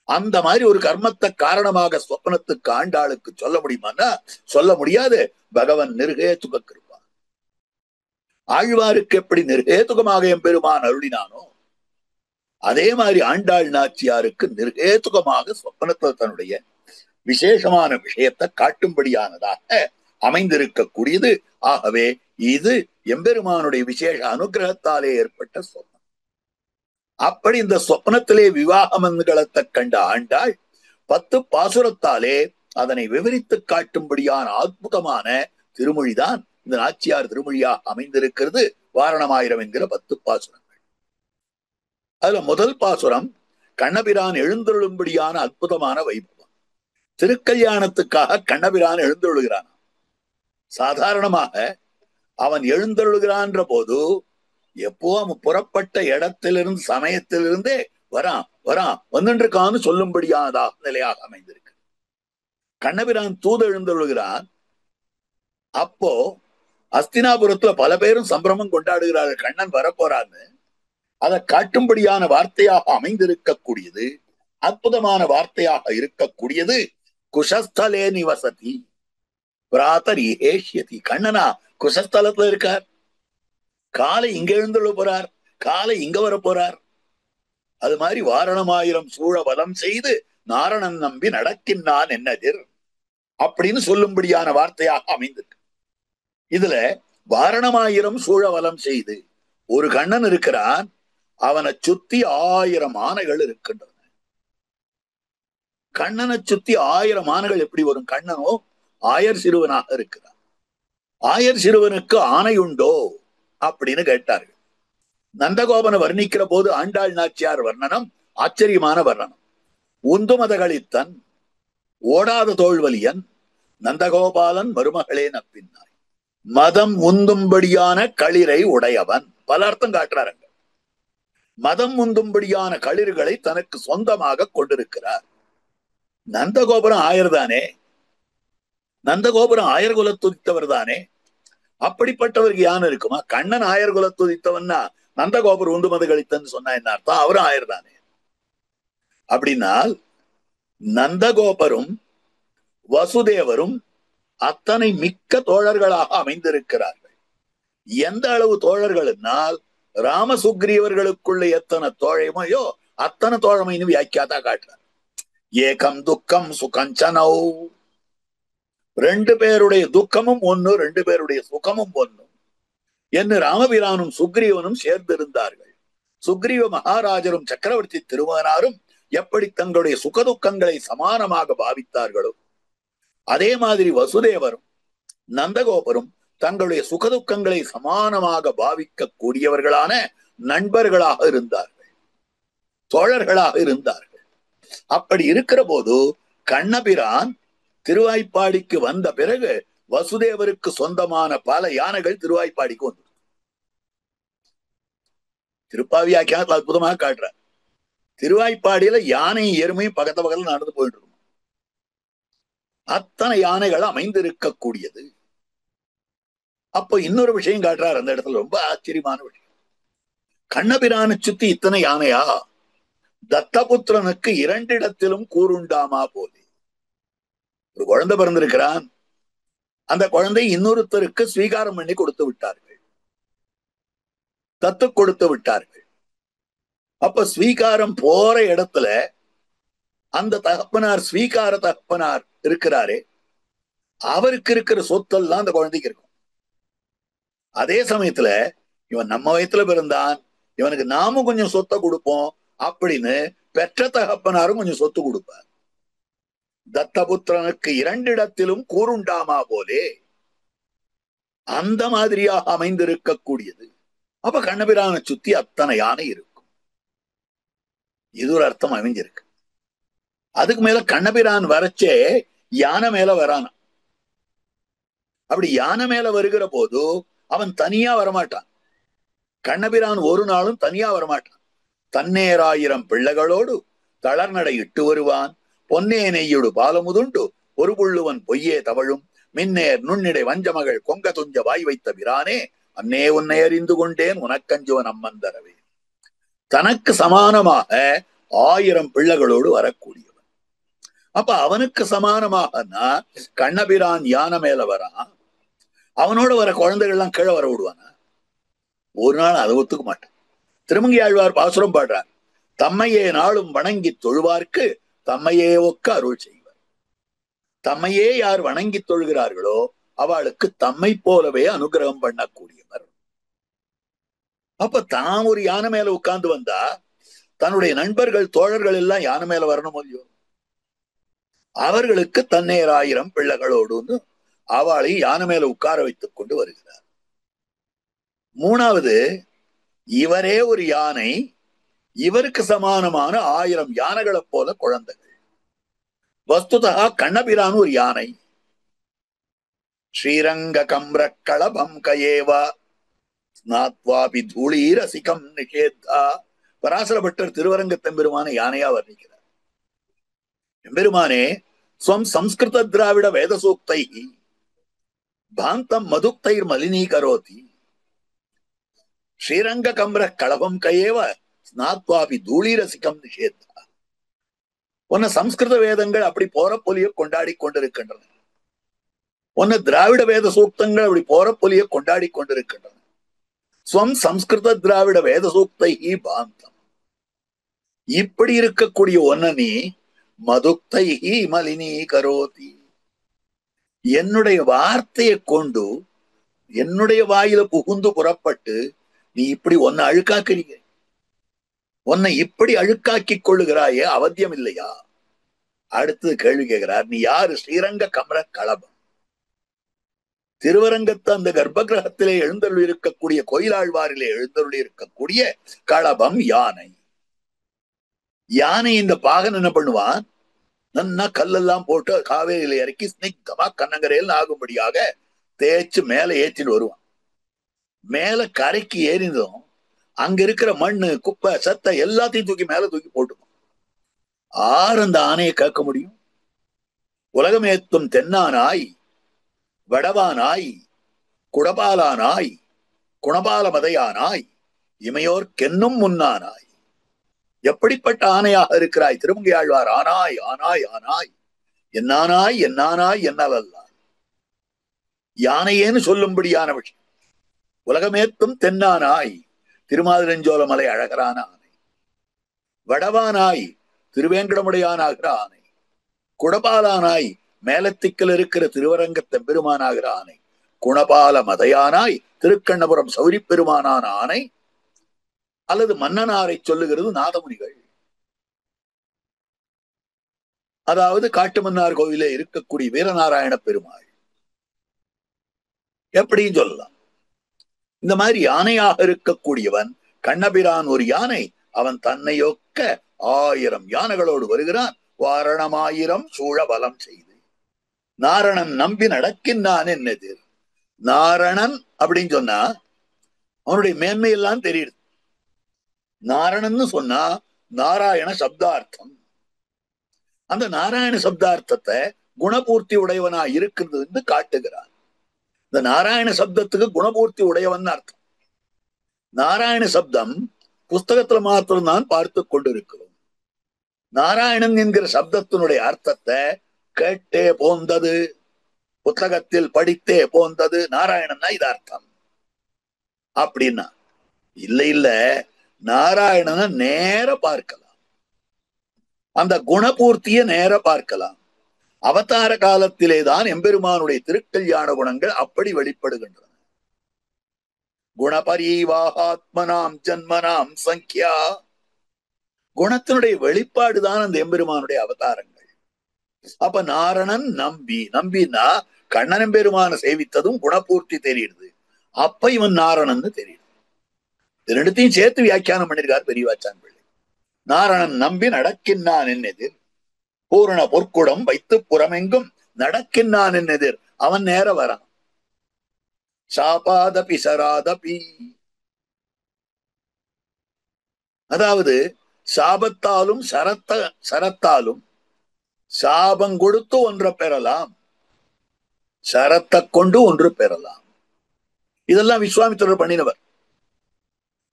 அந்த மாதிரி ஒரு கர்மத்தை காரணமாக சொப்னத்துக்கு ஆண்டாளுக்கு சொல்ல முடியுமான்னா சொல்ல முடியாது. பகவன் நிர்ஹேதுக கிருபா. ஆழ்வாருக்கு எப்படி நிர்ஹேதுகமாக எம்பெருமான் அருளினானோ அதே மாதிரி ஆண்டாள் நாச்சியாருக்கு நிர்ஹேதுகமாக சொப்னத்தில் தன்னுடைய விசேஷமான விஷயத்தை காட்டும்படியானதாக அமைந்திருக்கக்கூடியது. ஆகவே இது எம்பெருமானுடைய விசேஷ அனுகிரகத்தாலே ஏற்பட்ட சொப்னம். அப்படி இந்த சொப்னத்திலே விவாகமன்களத்தை கண்ட ஆண்டாள் 10 பாசுரத்தாலே அதனை விவரித்து காட்டும்படியான அற்புதமான திருமொழிதான் இந்த நாச்சியார் திருமொழியாக அமைந்திருக்கிறது. வாரணமாயிரம் என்கிற 10 பாசுரங்கள். அதுல முதல் பாசுரம் கண்ணபிரான் எழுந்தருளும்படியான அற்புதமான வைபவம். திருக்கல்யாணத்துக்காக கண்ணபிரான் எழுந்தருளுகிறான். சாதாரணமாக அவன் எழுந்தருளுகிறான்ற போது எப்போ அவன் புறப்பட்ட இடத்திலிருந்து சமயத்திலிருந்தே வரான் வந்துட்டு இருக்கான்னு சொல்லும்படியானதாக நிலையாக அமைந்திருக்கு. கண்ணபிரான் தூது எழுந்தருளுகிறான். அப்போ அஸ்தினாபுரத்துல பல பேரும் சம்பிரமம் கொண்டாடுகிறார்கள், கண்ணன் வரப்போறான்னு. அதை காட்டும்படியான வார்த்தையாக அமைந்திருக்கக்கூடியது, அற்புதமான வார்த்தையாக இருக்கக்கூடியது. குஷஸ்தலே நிவசதி பிராத்தரிஹேஷ்யதி. கண்ணனா குஷஸ்தலத்துல இருக்கார், காலை இங்க எழுந்துள்ள போறார், காலை இங்க வர போறார். அது மாதிரி வாரணமாயிரம் சூழ வலம் செய்து நாரணன் நம்பி நடக்கின்றான் என்னதிர் அப்படின்னு சொல்லும்படியான வார்த்தையாக அமைந்திருக்கு. இதுல வாரணமாயிரம் சூழ வலம் செய்து ஒரு கண்ணன் இருக்கிறான், அவனை சுத்தி 1000 ஆனைகள் இருக்கின்றன. கண்ணனை சுத்தி 1000 ஆனைகள் எப்படி வரும்? கண்ணனோ ஆயர் சிறுவனாக இருக்கிறான். ஆயர் சிறுவனுக்கு ஆணை உண்டோ அப்படின்னு கேட்டார்கள். நந்தகோபனை வர்ணிக்கிற போது ஆண்டாள் நாச்சியார் வர்ணனம் ஆச்சரியமான வர்ணனம். உந்துமதகளித்தன் ஓடாத தோல்வலியன் நந்தகோபாலன் மருமகளே நப்பின்னாய், மதம் உந்தும்படியான களிரை உடையவன். பல அர்த்தம் காட்டுறாருங்க. மதம் உந்தும்படியான களிர்களை தனக்கு சொந்தமாக கொண்டிருக்கிறார். நந்தகோபுரம் ஆயர் தானே, நந்தகோபுரம் ஆயர் குலத்துதித்தவர் தானே. அப்படிப்பட்டவருக்கு யானை இருக்குமா? கண்ணன் ஆயர் குலத்துதித்தவன்னா நந்தகோபுரம் உண்டு மதகளித்தன்னு சொன்னா என்ன அர்த்தம்? அவரும் ஆயர் தானே. அப்படின்னால் நந்தகோபரும் வசுதேவரும் அத்தனை மிக்க தோழர்களாக அமைந்திருக்கிறார்கள். எந்த அளவு தோழர்கள் என்னால் ராமசுக்ரீவர்களுக்குள்ள எத்தனை தோழமையோ அத்தனை தோழமைன்னு வியாக்கியாத்தா காட்டுறார். ஏகம் துக்கம் சுகஞ்சனௌ, 2 பேருடைய துக்கமும் ஒண்ணு, 2 பேருடைய சுகமும் ஒண்ணு என்று ராமபிரானும் சுக்ரீவனும் சேர்ந்திருந்தார்கள். சுக்ரீவ மகாராஜரும் சக்கரவர்த்தி திருமகனாரும் எப்படி தங்களுடைய சுகதுக்கங்களை சமானமாக பாவித்தார்களோ அதே மாதிரி வசுதேவரும் நந்தகோபரும் தங்களுடைய சுகதுக்கங்களை சமானமாக பாவிக்க கூடியவர்களான நண்பர்களாக இருந்தார்கள், தோழர்களாக இருந்தார்கள். அப்படி இருக்கிற போது கண்ணபிரான் திருவாய்ப்பாடிக்கு வந்த பிறகு வசுதேவருக்கு சொந்தமான பல யானைகள் திருவாய்ப்பாடிக்கு வந்து திருப்பாவியாக்கியானத்துல அற்புதமாக காட்டுற. திருவாய்ப்பாடியில யானையும் எருமையும் பக்கத்து பக்கத்துல நடந்து போயிட்டு இருக்கும். அத்தனை யானைகள் அமைந்திருக்கக்கூடியது. அப்போ இன்னொரு விஷயம் காட்டுறார் அந்த இடத்துல, ரொம்ப ஆச்சரியமான விஷயம். கண்ணபிரானை சுத்தி இத்தனை யானையா? தத்தபுத்திரனுக்கு 2 இடத்திலும் கூறுண்டாமா போலே. ஒரு குழந்தை பிறந்திருக்கிறான், அந்த குழந்தை இன்னொருத்தருக்கு ஸ்வீகாரம் பண்ணி கொடுத்து விட்டார்கள். தத்து கொடுத்து விட்டார்கள். அப்ப ஸ்வீகாரம் போற இடத்துல அந்த தகப்பனார், ஸ்வீகார தகப்பனார் இருக்கிறாரே, அவருக்கு இருக்கிற சொத்தெல்லாம் அந்த குழந்தைக்கு இருக்கும். அதே சமயத்துல இவன் நம்ம வயத்துல பிறந்தான், இவனுக்கு நாமும் கொஞ்சம் சொத்தை கொடுப்போம் அப்படின்னு பெற்ற தகப்பனாரும் கொஞ்சம் சொத்து கொடுப்பார். தத்தபுத்திரனுக்கு இரண்டிடத்திலும் கூறுண்டாமா போலே அந்த மாதிரியாக அமைந்திருக்கக்கூடியது. அப்ப கண்ணபிரானை சுத்தி அத்தனை யானை இருக்கும். இது ஒரு அர்த்தம் அமைஞ்சிருக்கு. அதுக்கு மேல கண்ணபிரான் வரச்சே யானை மேல வரானா. அப்படி யானை மேல வருகிற போது அவன் தனியா வரமாட்டான். கண்ணபிரான் ஒரு நாளும் தனியா வரமாட்டான். தன்னேராயிரம் பிள்ளைகளோடு தளர்நடை இட்டு வருவான். பொன்னே நெய்யுடு பாலமுதுண்டு ஒரு புள்ளுவன் பொய்யே தவழும் மின்னேர் நுண்ணிடை வஞ்சமகள் கொங்க துஞ்ச வாய் வைத்த பிரானே அன்னே உன்னை அறிந்து கொண்டேன் உனக்கஞ்சுவன் அம்மன் தரவே. தனக்கு சமானமாக 1000 பிள்ளைகளோடு வரக்கூடியவன். அப்ப அவனுக்கு சமானமாகனா கண்ணபிரான் யானை மேல வரான். அவனோட வர குழந்தைகள்லாம் கீழே வர விடுவானா? ஒரு நாள் அதை ஒத்துக்க மாட்டான். திருமங்கை ஆழ்வார் பாசுரம் பாடுறார். தம்மையே நாளும் வணங்கி தொழுவார்க்கு தம்மையே ஒக்க அருள் செய்வார். தம்மையே யார் வணங்கி தொழுகிறார்களோ அவளுக்கு தம்மை போலவே அனுகிரகம் பண்ணக்கூடியவர். அப்ப தாம் ஒரு யானை மேல உட்கார்ந்து வந்தா தன்னுடைய நண்பர்கள், தோழர்கள் எல்லாம் யானை மேல வரணும் இல்லையோ? அவர்களுக்கு தன்னேராயிரம் பிள்ளைகளோடு அவளை யானை மேல உட்கார வைத்துக் கொண்டு வருகிறார். மூணாவது, இவரே ஒரு யானை, இவருக்கு சமானமான 1000 யானைகளை போல குழந்தைகள். வஸ்துதா கண்ணபிரான் ஒரு யானை. ஸ்ரீரங்க கம்ர களபம் கயேவா ஸ்நாத்வாபி தூளி ரசிகம் நிஷேத்தா. பராசர பட்டர் திருவரங்கத்தெம்பெருமான யானையா வர்ணிக்கிறார். எம்பெருமானே ஸ்வம் சம்ஸ்கிருத திராவிட வேத சூக்தை பாந்தம் மதுக்தைர் மலினீகரோதி ஸ்ரீரங்க கம்ர களபம் கயேவ ஸ்நாத்வாபி தூளி ரசிகம் நிஷேத்தா. உன்ன சம்ஸ்கிருத வேதங்கள் அப்படி போற பொலிய கொண்டாடி கொண்டிருக்கின்றன. உன்ன திராவிட வேத சூக்தங்கள் அப்படி போற பொலிய கொண்டாடி கொண்டிருக்கின்றன. ஸ்வம் சம்ஸ்கிருத திராவிட வேத சூக்தை பாந்தம். இப்படி இருக்கக்கூடிய ஒன்ன நீ மதுக்தை மலினி கரோதி, என்னுடைய வார்த்தையை கொண்டு என்னுடைய வாயில புகுந்து புறப்பட்டு நீ இப்படி ஒன்ன அழுக்காக்குறீங்க. உன்னை இப்படி அழுக்காக்கி கொள்ளுகிறாயே, அவத்தியம் இல்லையா? அடுத்தது கேள்வி கேட்கிறார். நீ யாரு? ஸ்ரீரங்க கமர களபம். திருவரங்கத்து அந்த கர்ப்ப கிரகத்திலே எழுந்தருள் இருக்கக்கூடிய, கோயிலாழ்வாரிலே எழுந்தருள் இருக்கக்கூடிய களபம் யானை. யானை இந்த பாகன் என்ன பண்ணுவான்? நன்னா கல்லெல்லாம் போட்டு காவேரியில இறக்கி ஸ்னிக்தமா கண்ணங்கரையில் ஆகும்படியாக தேய்ச்சு மேல ஏற்றிட்டு வருவான். மேல கரைக்கு ஏறினதும் அங்க இருக்கிற மண்ணு, குப்பை, சத்தை எல்லாத்தையும் தூக்கி மேல தூக்கி போட்டுக்கும். ஆறு அந்த ஆணையை கேட்க முடியும்? உலகமேத்தும் தென்னானாய் வடவானாய் குடபாலானாய் குணபால மதையானாய் இமையோர் கென்னும் முன்னானாய். எப்படிப்பட்ட ஆணையாக இருக்கிறாய் திருமங்கை ஆழ்வார். ஆனாய் ஆனாய் ஆனாய், என்னானாய் என்னானாய் என்னலல்லாய். யானையேன்னு சொல்லும்படியான விஷயம். உலகமேத்தும் தென்னானாய் திருமாதிரஞ்சோலமலை அழகரான ஆணை. வடவானாய் திருவேங்கடமுடையானாகிற ஆணை. குடபாலானாய் மேலத்திக்கல் இருக்கிற திருவரங்கத்த பெருமானாகிற ஆணை. குணபால மதையானாய் திருக்கண்ணபுரம் சௌரி பெருமானான ஆணை. அல்லது மன்னனாரை சொல்லுகிறது நாதமுனிகள். அதாவது காட்டுமன்னார் கோவிலே இருக்கக்கூடிய வீரநாராயண பெருமாள். எப்படின்னு சொல்லலாம். இந்த மாதிரி யானையாக இருக்கக்கூடியவன் கண்ணபிரான் ஒரு யானை. அவன் தன்னையொக்க 1000 யானைகளோடு வருகிறான். வாரணமாயிரம் சூழ பலம் செய்து நாரணன் நம்பி நடக்கின்றான் என்னது. நாரணன் அப்படின்னு சொன்னா அவனுடைய மேன்மையெல்லாம் தெரியுது. நாரணன்னு சொன்னா நாராயண சப்தார்த்தம். அந்த நாராயண சப்தார்த்தத்தை குணபூர்த்தி உடையவனா இருக்கிறது என்று காட்டுகிறான். இந்த நாராயண சப்தத்துக்கு குணபூர்த்தி உடையவன் அர்த்தம். நாராயண சப்தம் புஸ்தகத்துல மாத்திரம்தான் பார்த்து கொண்டிருக்கிறோம். நாராயணன் என்கிற சப்தத்தினுடைய அர்த்தத்தை கேட்டே போந்தது, புத்தகத்தில் படித்தே போந்தது. நாராயணன்னா இது அர்த்தம் அப்படின்னா இல்ல இல்ல, நாராயணனை நேர பார்க்கலாம், அந்த குணபூர்த்திய நேர பார்க்கலாம். அவதார காலத்திலேதான் எம்பெருமானுடைய திருக்கல்யாண குணங்கள் அப்படி வெளிப்படுகின்றன. குணபரீவாகாத்மனாம் ஜன்மனாம் சங்கியா, குணத்தினுடைய வெளிப்பாடுதான் அந்த எம்பெருமானுடைய அவதாரங்கள். அப்ப நாரணன் நம்பி, நம்பினா கண்ணன் பெருமான சேவித்ததும் குணபூர்த்தி தெரியுது, அப்ப இவன் நாரணன் தெரியுது. இது ரெண்டுத்தையும் சேர்த்து வியாக்கியானம் பண்ணிருக்கார் பெரியவாச்சான் பிள்ளை. நாரணன் நம்பி நடக்கின்றான் என்னெதிர், பூரண பொற்குடம் வைத்து புறமெங்கும் நடக்கின்றான் என்னெதிர், அவன் நேர வரான். சாபாதபி சராதபி, அதாவது சாபத்தாலும் சரத்தாலும் சாபம் கொடுத்து ஒன்றை பெறலாம், சரத்தை கொண்டு ஒன்று பெறலாம். இதெல்லாம் விஸ்வாமித்திரர் பண்ணினவர்.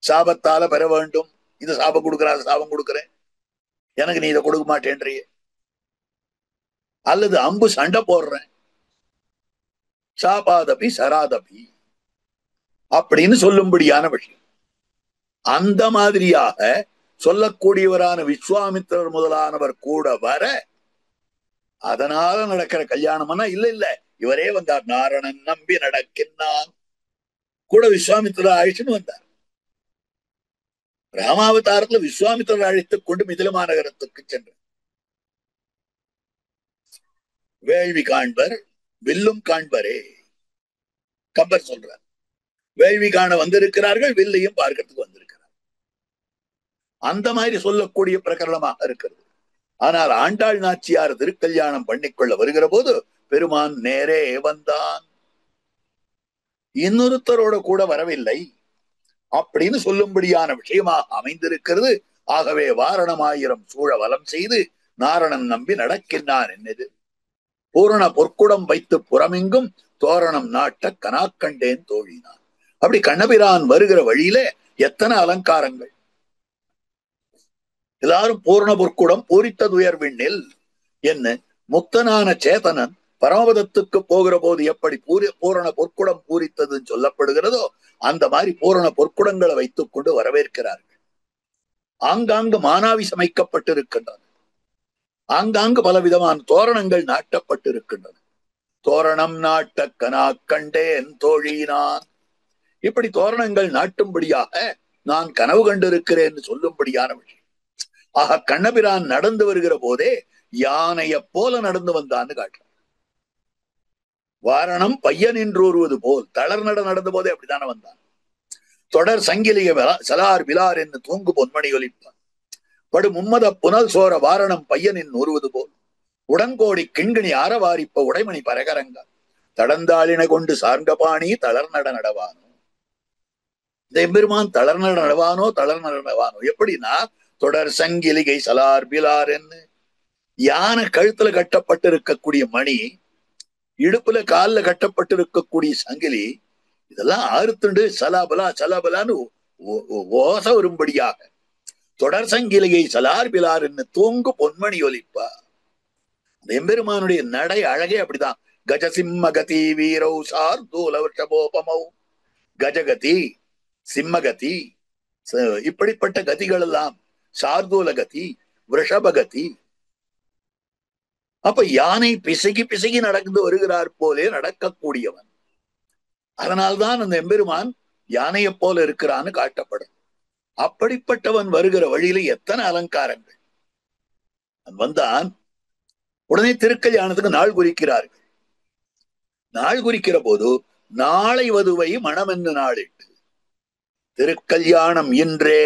சாபத்தால பெற வேண்டும், இது சாபம் கொடுக்கிறார், சாபம் கொடுக்கிறேன், எனக்கு நீ இதை கொடுக்க மாட்டேன்றிய, அல்லது அம்பு சண்டை போடுறேன், சாபாதபி சராதபி அப்படின்னு சொல்லும்படியான விஷயம். அந்த மாதிரியாக சொல்லக்கூடியவரான விஸ்வாமித்திரர் முதலானவர் கூட வர, அதனால நடக்கிற கல்யாணம்னா இல்ல இல்ல, இவரே வந்தார். நாரணன் நம்பி நடக்கின்றான் கூட விஸ்வாமித்திரர் அழைச்சுன்னு வந்தார். ராமாவதாரத்துல விஸ்வாமித்திரர் அழைத்துக் கொண்டு மிதில மாநகரத்துக்கு சென்றார். வேள்வி காண்பர் வில்லும் காண்பரே, கம்பர் சொல்றார். வேள்வி காண வந்திருக்கிறார்கள், வில்லையும் பார்க்கறதுக்கு வந்திருக்கிறார். அந்த மாதிரி சொல்லக்கூடிய பிரகரணமாக இருக்கிறது. ஆனால் ஆண்டாள் நாச்சியார் திருக்கல்யாணம் பண்ணிக்கொள்ள வருகிற போது பெருமான் நேரே வந்தான், இன்னொருத்தரோட கூட வரவில்லை அப்படின்னு சொல்லும்படியான விஷயமாக அமைந்திருக்கிறது. ஆகவே வாரணமாயிரம் சூழ வலம் செய்து நாரணன் நம்பி நடக்கின்றான் என்னது, பூரண பொற்குடம் வைத்து புறமெங்கும் தோரணம் நாட்ட கனாக்கண்டேன் தோழினான். அப்படி கண்ணபிரான் வருகிற வழியில எத்தனை அலங்காரங்கள். எல்லாரும் பூரண பொற்குடம் பூரித்தது உயர்விண்ணில் என்ன, முக்தனான சேதனன் பரமபதத்துக்கு போகிற போது எப்படி பூரண பொற்குடம் பூரித்ததுன்னு சொல்லப்படுகிறதோ, அந்த மாதிரி பூரண பொற்குடங்களை வைத்துக் கொண்டு வரவேற்கிறார்கள். ஆங்காங்கு மானாவி சமைக்கப்பட்டிருக்கின்றன, ஆங்காங்கு பலவிதமான தோரணங்கள் நாட்டப்பட்டிருக்கின்றன. தோரணம் நாட்ட கனா கண்டேன் தோழினான், இப்படி தோரணங்கள் நாட்டும்படியாக நான் கனவு கண்டிருக்கிறேன் சொல்லும்படியான விஷயம். ஆக கண்ணபிரான் நடந்து வருகிற போதே யானைய போல நடந்து வந்தான்னு காட்டுறான். வாரணம் பையன் என்று ஒருவது போல் தளர் நடந்த போதே அப்படித்தானே வந்தான். தொடர் சங்கிலிய சலார் விலார் என்று தூங்கு பொன்மணி ஒலிப்பான், படு மும்மத புனல் சோர வாரணம் பையனின் ஒருவது போல் உடங்கோடி கிண்கிணி ஆரவாரிப்ப உடைமணி பரகரங்க தடந்தாளின கொண்டு சார்ந்த பாணி தளர் நடவானோ. இந்த எம்பெருமான் தளர் நடவானோ எப்படின்னா, தொடர் சங்கிலிகை சலார் பிலார் என்று யானை கழுத்துல கட்டப்பட்டிருக்கக்கூடிய மணி, இடுப்புல கால்ல கட்டப்பட்டிருக்கக்கூடிய சங்கிலி, இதெல்லாம் ஆறுத்துண்டு சலாபலா சலாபலான்னு ஓச வரும்படியாக தொடர் சங்கிலிகை சலார் பிலார் என்று தூங்கு பொன்மணி ஒலிப்பா. அந்த எம்பெருமானுடைய நடை அழகே அப்படிதான். கஜசிம்மகதி வீரௌ சார் தூலவர்ஷபோபமௌ, கஜகதி சிம்மகதி இப்படிப்பட்ட கதிகள் எல்லாம், சார்தூல கதி விஷபகதி. அப்ப யானை பிசகி பிசகி நடந்து வருகிறார் போலே நடக்கக்கூடியவன். அதனால்தான் அந்த எம்பெருமான் யானையை போல இருக்கிறான்னு காட்டப்படும். அப்படிப்பட்டவன் வருகிற வழியில எத்தனை அலங்காரங்கள். வந்தான் உடனே திருக்கல்யாணத்துக்கு நாள் குறிக்கிறார்கள். நாள் குறிக்கிற போது நாளை வதுவை மணமென்று நாளிட்டு திருக்கல்யாணம் இன்றே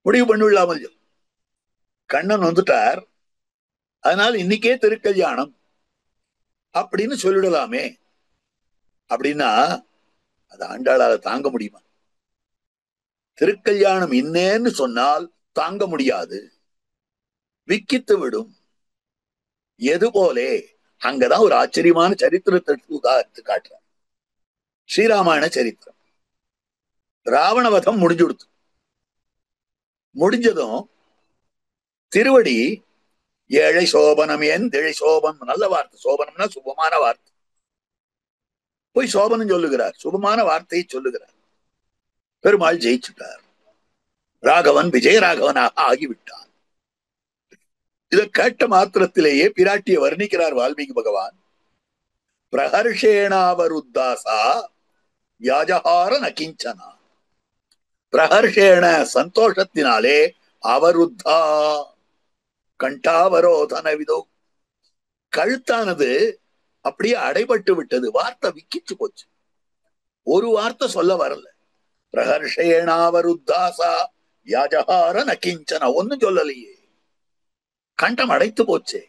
முடிவு பண்ணிவிடலாமல். கண்ணன் வந்துட்டார், அதனால் இன்னைக்கே திருக்கல்யாணம் அப்படின்னு சொல்லிடலாமே அப்படின்னா அது ஆண்டாளால தாங்க முடியுமா? திருக்கல்யாணம் இன்னேன்னு சொன்னால் தாங்க முடியாது, விக்கித்து விடும். எது போலே அங்கதான் ஒரு ஆச்சரியமான சரித்திரத்தை காட்டுறார். ஸ்ரீராமாயண சரித்திரம். ராவணவதம் முடிஞ்சுடுத்து. முடிஞ்சதும் திருவடி ஏழை சோபனம் ஏன் திழை சோபனம், நல்ல வார்த்தை. சோபனம்னா சுபமான வார்த்தை. போய் சோபனம் சொல்லுகிறார், சுபமான வார்த்தையை சொல்லுகிறார். பெருமாள் ஜெயிச்சுட்டார். ராகவன் விஜயராகவனாக ஆகிவிட்டான். இதை கேட்ட மாத்திரத்திலேயே பிராட்டியை வர்ணிக்கிறார் வால்மீகி பகவான். பிரஹர்ஷேணாவருத்தாசா வியாஜஹார நகிஞ்சனா. பிரஹர்ஷேண சந்தோஷத்தினாலே அவருத்தா கண்டாவரோதன விதோ. கழுத்தானது அப்படியே அடைபட்டு விட்டது. வார்த்தை விக்கிச்சு போச்சு. ஒரு வார்த்தை சொல்ல வரல. பிரஹர்ஷேணாவருத்தாசா வியாஜஹார நகிஞ்சனா. ஒன்னும் சொல்லலையே. கண்டம் அடைத்து போச்சே.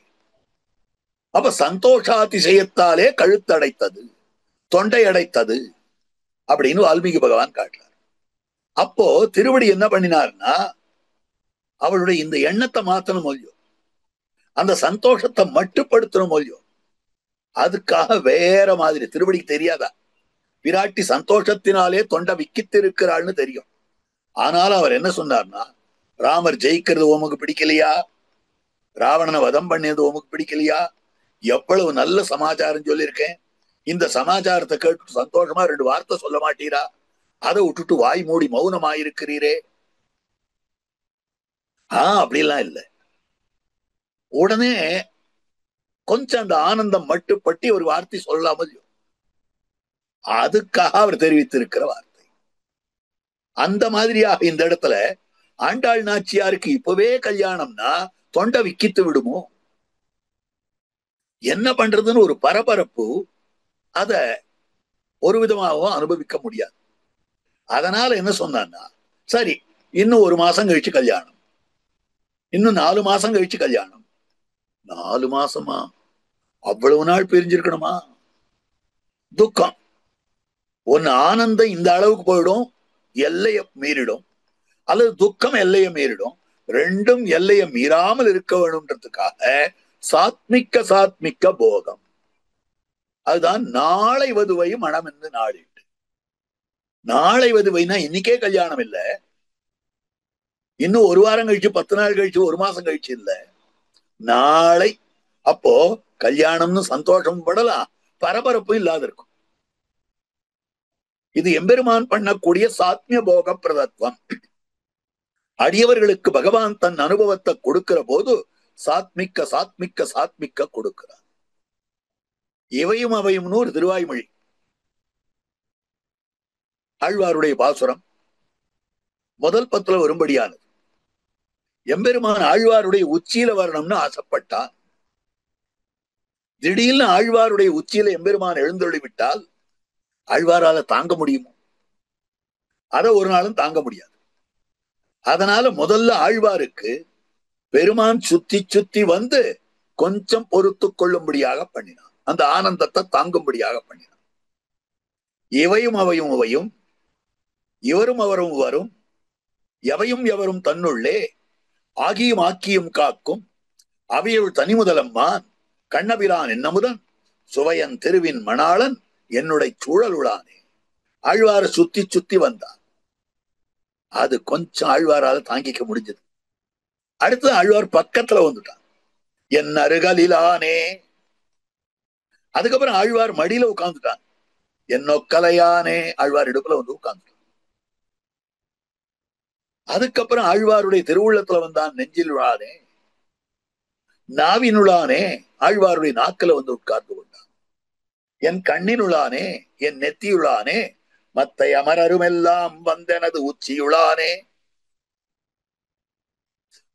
அப்ப சந்தோஷாதிசயத்தாலே கழுத்தடைத்தது, தொண்டை அடைத்தது அப்படின்னு வால்மீகி பகவான் காட்டுறார். அப்போ திருவடி என்ன பண்ணினார்னா, அவளுடைய இந்த எண்ணத்தை மாத்தணும் மொழியோ, அந்த சந்தோஷத்தை மட்டுப்படுத்தணும் மொழியோ, அதுக்காக வேற மாதிரி. திருவடிக்கு தெரியாதா பிராட்டி சந்தோஷத்தினாலே தொண்டை விக்கித்திருக்கிறாள்னு தெரியும். ஆனாலும் அவர் என்ன சொன்னார்னா, ராமர் ஜெயிக்கிறது உமக்கு பிடிக்கலையா? ராவணனை வதம் பண்ணியது உமக்கு பிடிக்கலையா? எவ்வளவு நல்ல சமாச்சாரம் சொல்லியிருக்கேன். இந்த சமாச்சாரத்தை கேட்டு சந்தோஷமா 2 வார்த்தை சொல்ல மாட்டீரா? அதை விட்டுட்டு வாய் மூடி மௌனமாயிருக்கிறீரே. அப்படிலாம் இல்லை. உடனே கொஞ்சம் அந்த ஆனந்தம் மட்டுப்பட்டி ஒரு வார்த்தை சொல்லாமல், அதுக்காக அவர் தெரிவித்திருக்கிற வார்த்தை. அந்த மாதிரியாக இந்த இடத்துல ஆண்டாள் நாச்சியாருக்கு இப்பவே கல்யாணம்னா தொண்டை விக்கித்து விடுமோ, என்ன பண்றதுன்னு ஒரு பரபரப்பு. அத ஒரு விதமாகவும் அனுபவிக்க முடியாது. அதனால என்ன சொன்னான்னா, சரி இன்னும் 1 மாசம் கழிச்சு கல்யாணம், இன்னும் 4 மாசம் கழிச்சு கல்யாணம். 4 மாசமா? அவ்வளவு நாள் பிரிஞ்சிருக்கணுமா? துக்கம். ஒன்னு ஆனந்தம் இந்த அளவுக்கு போயிடும், எல்லையை மீறிடும், அல்லது துக்கம் எல்லையை மீறிடும். ரெண்டும் எல்லையை மீறாமல் இருக்க வேணும்ன்றதுக்காக சாத்மிக்க போகம். அதுதான் நாளை வதுவை மனம் என்று நாடிட்டு. நாளை வதுவைனா இன்னைக்கே கல்யாணம் இல்ல, இன்னும் 1 வாரம் கழிச்சு, 10 நாள் கழிச்சு, 1 மாசம் கழிச்சு இல்ல, நாளை. அப்போ கல்யாணம்னு சந்தோஷம் படலாம், பரபரப்பும் இல்லாத இருக்கும். இது எம்பெருமான் பண்ணக்கூடிய சாத்மிய போக பிரதத்துவம். அடியவர்களுக்கு பகவான் தன் அனுபவத்தை கொடுக்கிற போது சாத்மிக்க கொடுக்கிறார். இவையும் அவையும்னு ஒரு திருவாய்மொழி, ஆழ்வாருடைய பாசுரம் முதல் 10 வரும்படியானது. எம்பெருமான் ஆழ்வாருடைய உச்சியில வரணும்னு ஆசைப்பட்டான். திடீர்னு ஆழ்வாருடைய உச்சியில எம்பெருமான் எழுந்தொழி விட்டால் ஆழ்வாரால தாங்க முடியுமோ? அதை ஒரு நாளும் தாங்க முடியாது. அதனால முதல்ல ஆழ்வாருக்கு பெருமான் சுத்தி வந்து கொஞ்சம் பொறுத்து கொள்ளும்படியாக பண்ணினான், அந்த ஆனந்தத்தை தாங்கும்படியாக பண்ணினான். இவையும் அவையும் இவரும் அவரும் வரும், எவையும் எவரும் தன்னுள்ளே ஆகியும் ஆக்கியும் காக்கும் அவையுள் தனிமுதலம்மான் கண்ணபிரான் என்னமுதன் சுவையன் திருவின் மணாளன் என்னுடைய சூழலுளானே. ஆழ்வார சுத்தி வந்தான். அது கொஞ்சம் ஆழ்வாரால தாங்கிக்க முடிஞ்சது. அடுத்து ஆழ்வார் பக்கத்துல வந்துட்டான், என் அருகலிலானே. அதுக்கப்புறம் ஆழ்வார் மடியில உட்கார்ந்துட்டான், என்னொக்கலையானே. ஆழ்வார் இடுப்புல வந்து உட்கார்ந்துட்டான். அதுக்கப்புறம் ஆழ்வாருடைய திருவுள்ளத்துல வந்தான், நெஞ்சில் உளானே, நாவினுளானே. ஆழ்வாருடைய நாக்கில வந்து உட்கார்ந்து கொண்டான். என் கண்ணினுளானே, என் நெத்தியுளானே, மத்தை அமரருமெல்லாம் வந்தெனது உச்சியுளானே.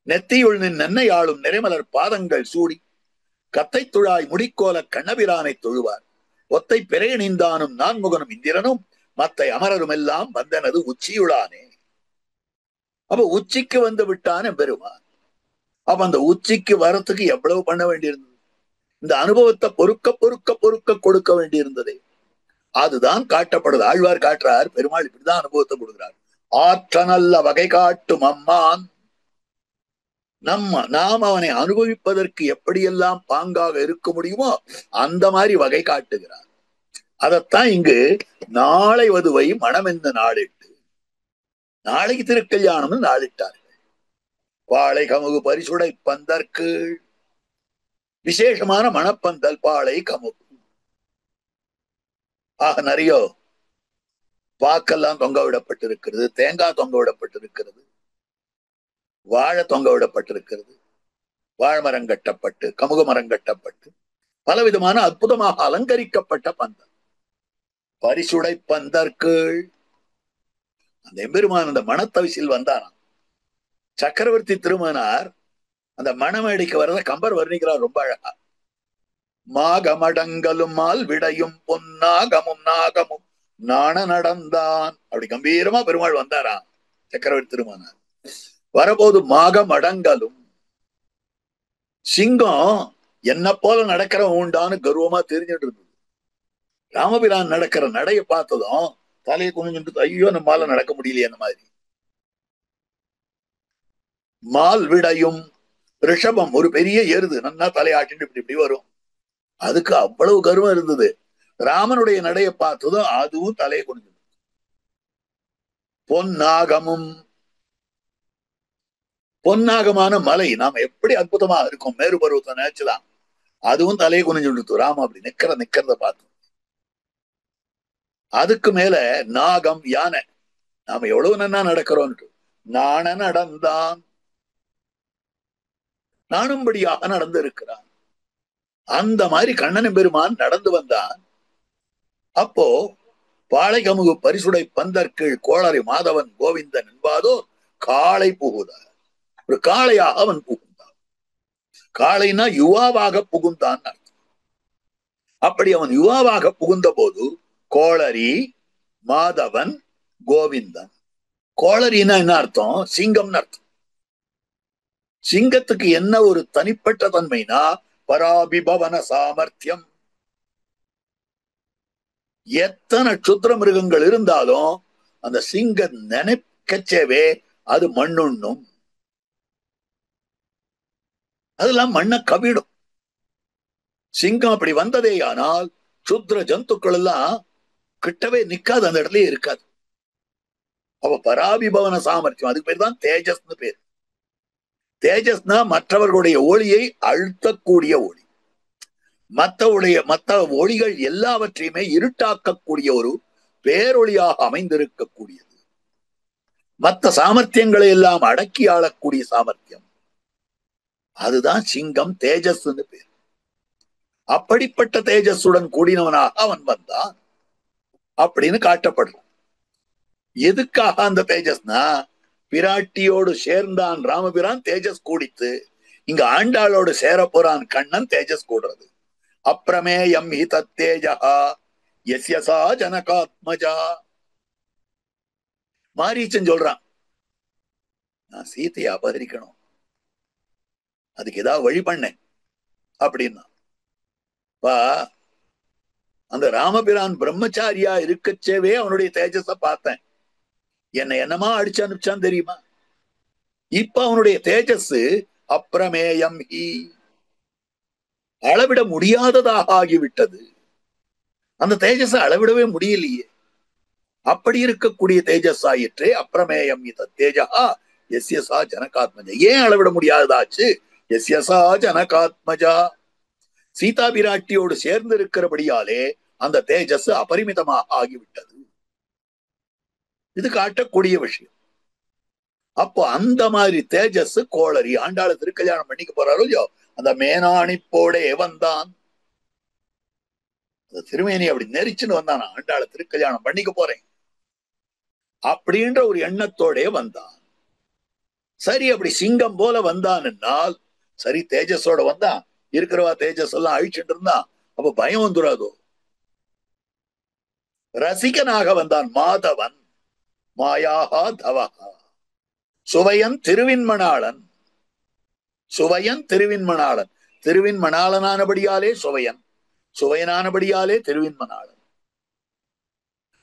நெத்தியுள் நின் நன்னையாளும் நிறைமலர் பாதங்கள் சூடி கத்தை துழாய் முடிக்கோல கண்ணபிரானை தொழுவார். ஒத்தை பிறையணிந்தானும் நான்முகனும் இந்திரனும் மத்தை அமரரும் எல்லாம் வந்தனது உச்சியுளானே. அப்ப உச்சிக்கு வந்து விட்டான் பெருமான். அப்ப அந்த உச்சிக்கு வரத்துக்கு எவ்வளவு பண்ண வேண்டியிருந்தது? இந்த அனுபவத்தை பொறுக்க கொடுக்க வேண்டியிருந்தது. அதுதான் காட்டப்படுது. ஆழ்வார் காட்டுறார், பெருமாள் இப்படிதான் அனுபவத்தை கொடுக்கிறார். ஆற்ற நல்ல வகை காட்டும் அம்மான். நாம் அவனை அனுபவிப்பதற்கு எப்படியெல்லாம் பாங்காக இருக்க முடியுமோ அந்த மாதிரி வகை காட்டுகிறார். அதத்தான் இங்கு நாளை வதுவை மனம் என்ற நாளிட்டு, நாளைக்கு திருக்கல்யாணம்னு நாளிட்டார்கள். பாளை கமுகு பரிசுடை பந்தற்கு, விசேஷமான மணப்பந்தல் பாளை கமுகு. ஆக நிறைய பாக்கெல்லாம் தொங்க விடப்பட்டிருக்கிறது, தேங்காய் தொங்க விடப்பட்டிருக்கிறது, வாழை தொங்க விடப்பட்டிருக்கிறது, வாழைமரம் கட்டப்பட்டு, கமுக மரம் கட்டப்பட்டு, பலவிதமான அற்புதமாக அலங்கரிக்கப்பட்ட பந்தல். பரிசுடை பந்தற்கீழ் அந்த எம்பெருமான் அந்த மணத்தவிசில் வந்தாராம். சக்கரவர்த்தி திருமணார் அந்த மணமேடைக்கு வரத கம்பர் வர்ணிக்கிறார் ரொம்ப அழகா. மாகமடங்கலும் மால் விடையும் பொன்னாகமும் நாகமும் நாண நடந்தான். அப்படி கம்பீரமா பெருமாள் வந்தாராம் சக்கரவர்த்தி திருமணார். வரபோது மாகமடங்கலும், சிங்கம் என்ன போல நடக்கிற உண்டான்னு கர்வமா தெரிஞ்சுட்டு இருந்தது. ராமபிரான் நடக்கிற நடைய பார்த்ததும் தலையை குனிஞ்சுட்டு, ஐயோ நம்மால நடக்க முடியலையே அந்த மாதிரி. மால் விடையும், ரிஷபம் ஒரு பெரிய எருது நன்னா தலையாட்டிட்டு இப்படி இப்படி வரும். அதுக்கு அவ்வளவு கர்வம் இருந்தது. ராமனுடைய நடைய பார்த்ததும் அதுவும் தலையை குனிஞ்சது. பொன்னாகமும், பொன்னாகமான மலை நாம எப்படி அற்புதமா இருக்கும், மேரு பருவத்தை நினைச்சுதான், அதுவும் தலையை குனிஞ்சுட்டு ராம அப்படி நிக்கிறத பார்த்து. அதுக்கு மேல நாகம் யானை, நாம எவ்வளவு நன்னா நடக்கிறோம், நாண நடந்தான், நாணும்படியாக நடந்து இருக்கிறான். அந்த மாதிரி கண்ணன் பெருமான் நடந்து வந்தான். அப்போ பாளைகமுகு பரிசுடை பந்தற்கீழ் கோளரை மாதவன் கோவிந்தன் என்பாதோ காளை புகுதார். ஒரு காளையாக அவன் புகுந்தான். காளைனா யுவாவாக புகுந்தான். அப்படி அவன் யுவாவாக புகுந்த போது கோளரி, மாதவன், கோவிந்தன். கோளரினா என்ன அர்த்தம்? சிங்கம்னு அர்த்தம். சிங்கத்துக்கு என்ன ஒரு தனிப்பட்ட தன்மைனா பராபிபவன சாமர்த்தியம். எத்தனை சுத்திர மிருகங்கள் இருந்தாலும் அந்த சிங்க நினைக்கச்சேவே அது மண்ணுண்ணும், அதெல்லாம் மண்ணை கவிடும். சிங்கம் அப்படி வந்ததே ஆனால் சுத்திர ஜந்துக்கள் எல்லாம் கிட்டவே நிக்காது, அந்த இடத்துலயே இருக்காது. அவ பராபிபவன சாமர்த்தியம், அதுக்கு பேர் தான் தேஜஸ்னு பேர். தேஜஸ்னா மற்றவர்களுடைய ஒளியை அழுத்தக்கூடிய ஒளி. மற்ற ஒளிகள் எல்லாவற்றையுமே இருட்டாக்கக்கூடிய ஒரு பேரொளியாக அமைந்திருக்கக்கூடியது. மற்ற சாமர்த்தியங்களை எல்லாம் அடக்கி ஆளக்கூடிய சாமர்த்தியம், அதுதான் சிங்கம், தேஜஸ்ன்னு பேர். அப்படிப்பட்ட தேஜஸுடன் கூடினவனாக அவன் வந்தான் அப்படின்னு காட்டப்படுறான். எதுக்காக அந்த தேஜஸ்னா, பிராட்டியோடு சேர்ந்தான் ராமபிரான், தேஜஸ் கூடித்து. இங்க ஆண்டாளோடு சேர போறான் கண்ணன், தேஜஸ் கூடுறது. அப்ரமேயம் ஹி தத்தேஜா யஸ்யசா ஜனகாத்மஜா. மாரீச்சன் சொல்றான், நான் சீத்தையை அபகரிக்கணும், அதுக்கு ஏதாவது வழி பண்ணேன் அப்படின்னா. அந்த ராமபிரான் பிரம்மச்சாரியா இருக்கச்சேவே அவனுடைய தேஜஸ பார்த்தேன், என்னமா அடிச்சு அனுப்பிச்சான் தெரியுமா? இப்ப அவனுடைய தேஜஸ் அப்ரமேயம் ஹி, அளவிட முடியாததாக ஆகிவிட்டது. அந்த தேஜஸ அளவிடவே முடியலையே. அப்படி இருக்கக்கூடிய தேஜஸ் ஆயிற்றே அப்ரமேயம் ஹி தத்தேஜா யஸ்யசா ஜனகாத்மஜா. ஏன் அளவிட முடியாததாச்சு? யஸ்யசா ஜனகாத்மஜா, சீதா பிராட்டியோடு சேர்ந்து இருக்கிறபடியாலே அந்த தேஜஸ் அபரிமிதமாக ஆகிவிட்டது. இது காட்டக்கூடிய விஷயம். அப்போ அந்த மாதிரி தேஜஸ் கோளரி ஆண்டாள திருக்கல்யாணம் பண்ணிக்க போறாரோ இல்லையோ, அந்த மேனாணிப்போடே வந்தான். அந்த திருமேனி அப்படி நெரிச்சுன்னு வந்தான், ஆண்டாள திருக்கல்யாணம் பண்ணிக்க போறேன் அப்படின்ற ஒரு எண்ணத்தோடே வந்தான். சரி, அப்படி சிங்கம் போல வந்தான்னால் சரி, தேஜஸோட வந்தான், இருக்கிறவா தேஜஸ் எல்லாம் அழிச்சுட்டு இருந்தான், அப்ப பயம் வந்துடாதோ? ரசிகனாக வந்தான். மாதவன் மாயாகா தவகா, சுவையன் திருவின்மணாளன். சுவையன் திருவின்மணாளன், திருவின்மணாளனானபடியாலே சுவையன், சுவையனானபடியாலே திருவின்மணாளன்.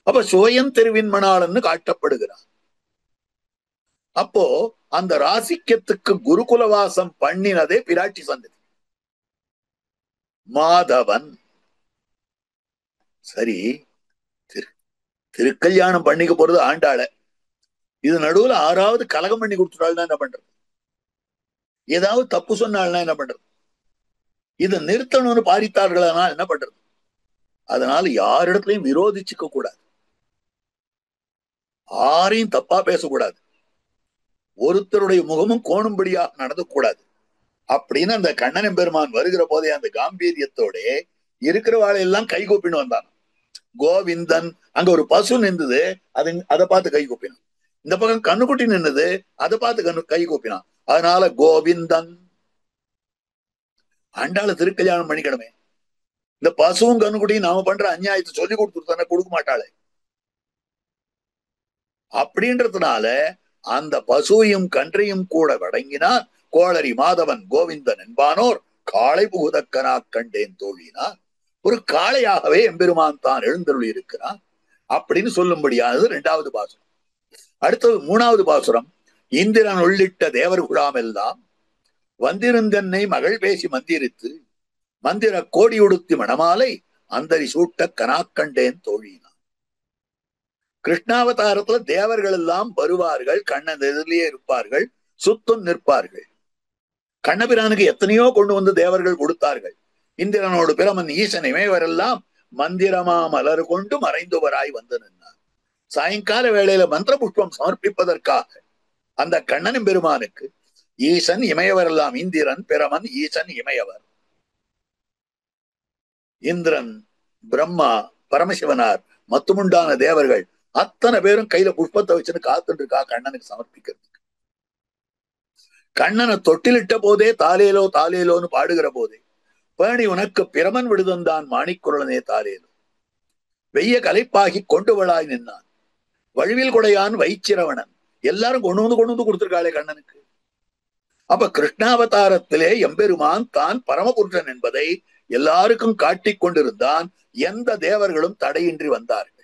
அப்ப சுவையன் திருவின்மணாளன்னு காட்டப்படுகிறான். அப்போ அந்த ராசிக்கத்துக்கு குருகுலவாசம் பண்ணினதே பிராட்டி சந்ததி. மாதவன் சரி, திருக்கல்யாணம் பண்ணிக்க போறது ஆண்டாள, இது நடுவுல ஆறாவது கலகம் பண்ணி கொடுத்துட்டாள்னா என்ன பண்றது? ஏதாவது தப்பு சொன்னாள்னா என்ன பண்றது? இதை நிறுத்தணும்னு பாரித்தார்களானா என்ன பண்றது? அதனால யாரிடத்திலையும் விரோதிச்சுக்க கூடாது. யாரையும் தப்பா பேசக்கூடாது, ஒருத்தருடைய முகமும் கோணும்படியாக நடந்து கூடாது அப்படின்னு அந்த கண்ணன் பெருமான் வருகிற போதே அந்த காம்பீரியத்தோட இருக்கிறவாளை எல்லாம் கை கூப்பின்னு வந்தான். கோவிந்தன், அங்க ஒரு பசு நின்றது, அதை பார்த்து கை கூப்பினான். இந்த பக்கம் கண்ணுக்குட்டி நின்றது, அதை பார்த்து கை கூப்பினான். அதனால கோவிந்தன். ஆண்டாள திருக்கல்யாணம் பண்ணிக்கணுமே, இந்த பசுவும் கண்ணுக்குட்டியும் நாம பண்ற அநியாயத்தை சொல்லி கொடுத்துருத்தானே, கொடுக்க மாட்டாளே. அப்படின்றதுனால அந்த பசுவையும் கன்றையும் கூட வடங்கினார். கோளரி மாதவன் கோவிந்தன் என்பானோர் காளை புகுதக்கனா கண்டேன் தோழினார். ஒரு காளையாகவே எம்பெருமான் தான் எழுந்தருளி இருக்கிறார் அப்படின்னு சொல்லும்படியானது இரண்டாவது பாசுரம். அடுத்தது மூணாவது பாசுரம். இந்திரன் உள்ளிட்ட தேவர் குழாம் எல்லாம் வந்திருந்தென்னை மகள் பேசி மந்திரித்து மந்திர கோடி உடுத்தி மணமாலை அந்தரி சூட்ட கனாக்கண்டேன் தோழினார். கிருஷ்ணாவதாரத்துல தேவர்கள் எல்லாம் வருவார்கள், கண்ணன் எதிரிலேயே இருப்பார்கள், சுத்தம் நிற்பார்கள். கண்ணபிரானுக்கு எத்தனையோ கொண்டு வந்து தேவர்கள் கொடுத்தார்கள். இந்திரனோடு பிரமன் ஈசன் இமைவரெல்லாம் மந்திரமா மலர் கொண்டு மறைந்துவராய் வந்து நின்றார். சாயங்கால வேளையில மந்திர புஷ்பம் சமர்ப்பிப்பதற்காக அந்த கண்ணனும் பெருமானுக்கு ஈசன் இமையவரெல்லாம், இந்திரன் பிரமன் ஈசன் இமையவர், இந்திரன் பிரம்மா பரமசிவனார் மத்துமுண்டான தேவர்கள் அத்தனை பேரும் கையில புஷ்பத்தை வச்சுன்னு காத்துட்டு இருக்கா கண்ணனுக்கு சமர்ப்பிக்கிறதுக்கு. கண்ணனை தொட்டிலிட்ட போதே தாலேலோ தாலேலோன்னு பாடுகிற போதே, பேணி உனக்கு பிரமன் விடுதந்தான் மாணிக்குரலனே தாலேலோ, வெய்ய கலைப்பாகி கொண்டு வளாய் நின்னான் வழுவில் கொடையான் வைச்சிரவணன், எல்லாரும் கொண்டு வந்து கொடுத்திருக்காளே கண்ணனுக்கு. அப்ப கிருஷ்ணாவதாரத்திலே எம்பெருமான் தான் பரமபுருஷன் என்பதை எல்லாருக்கும் காட்டிக் கொண்டிருந்தான். எந்த தேவர்களும் தடையின்றி வந்தார்கள்.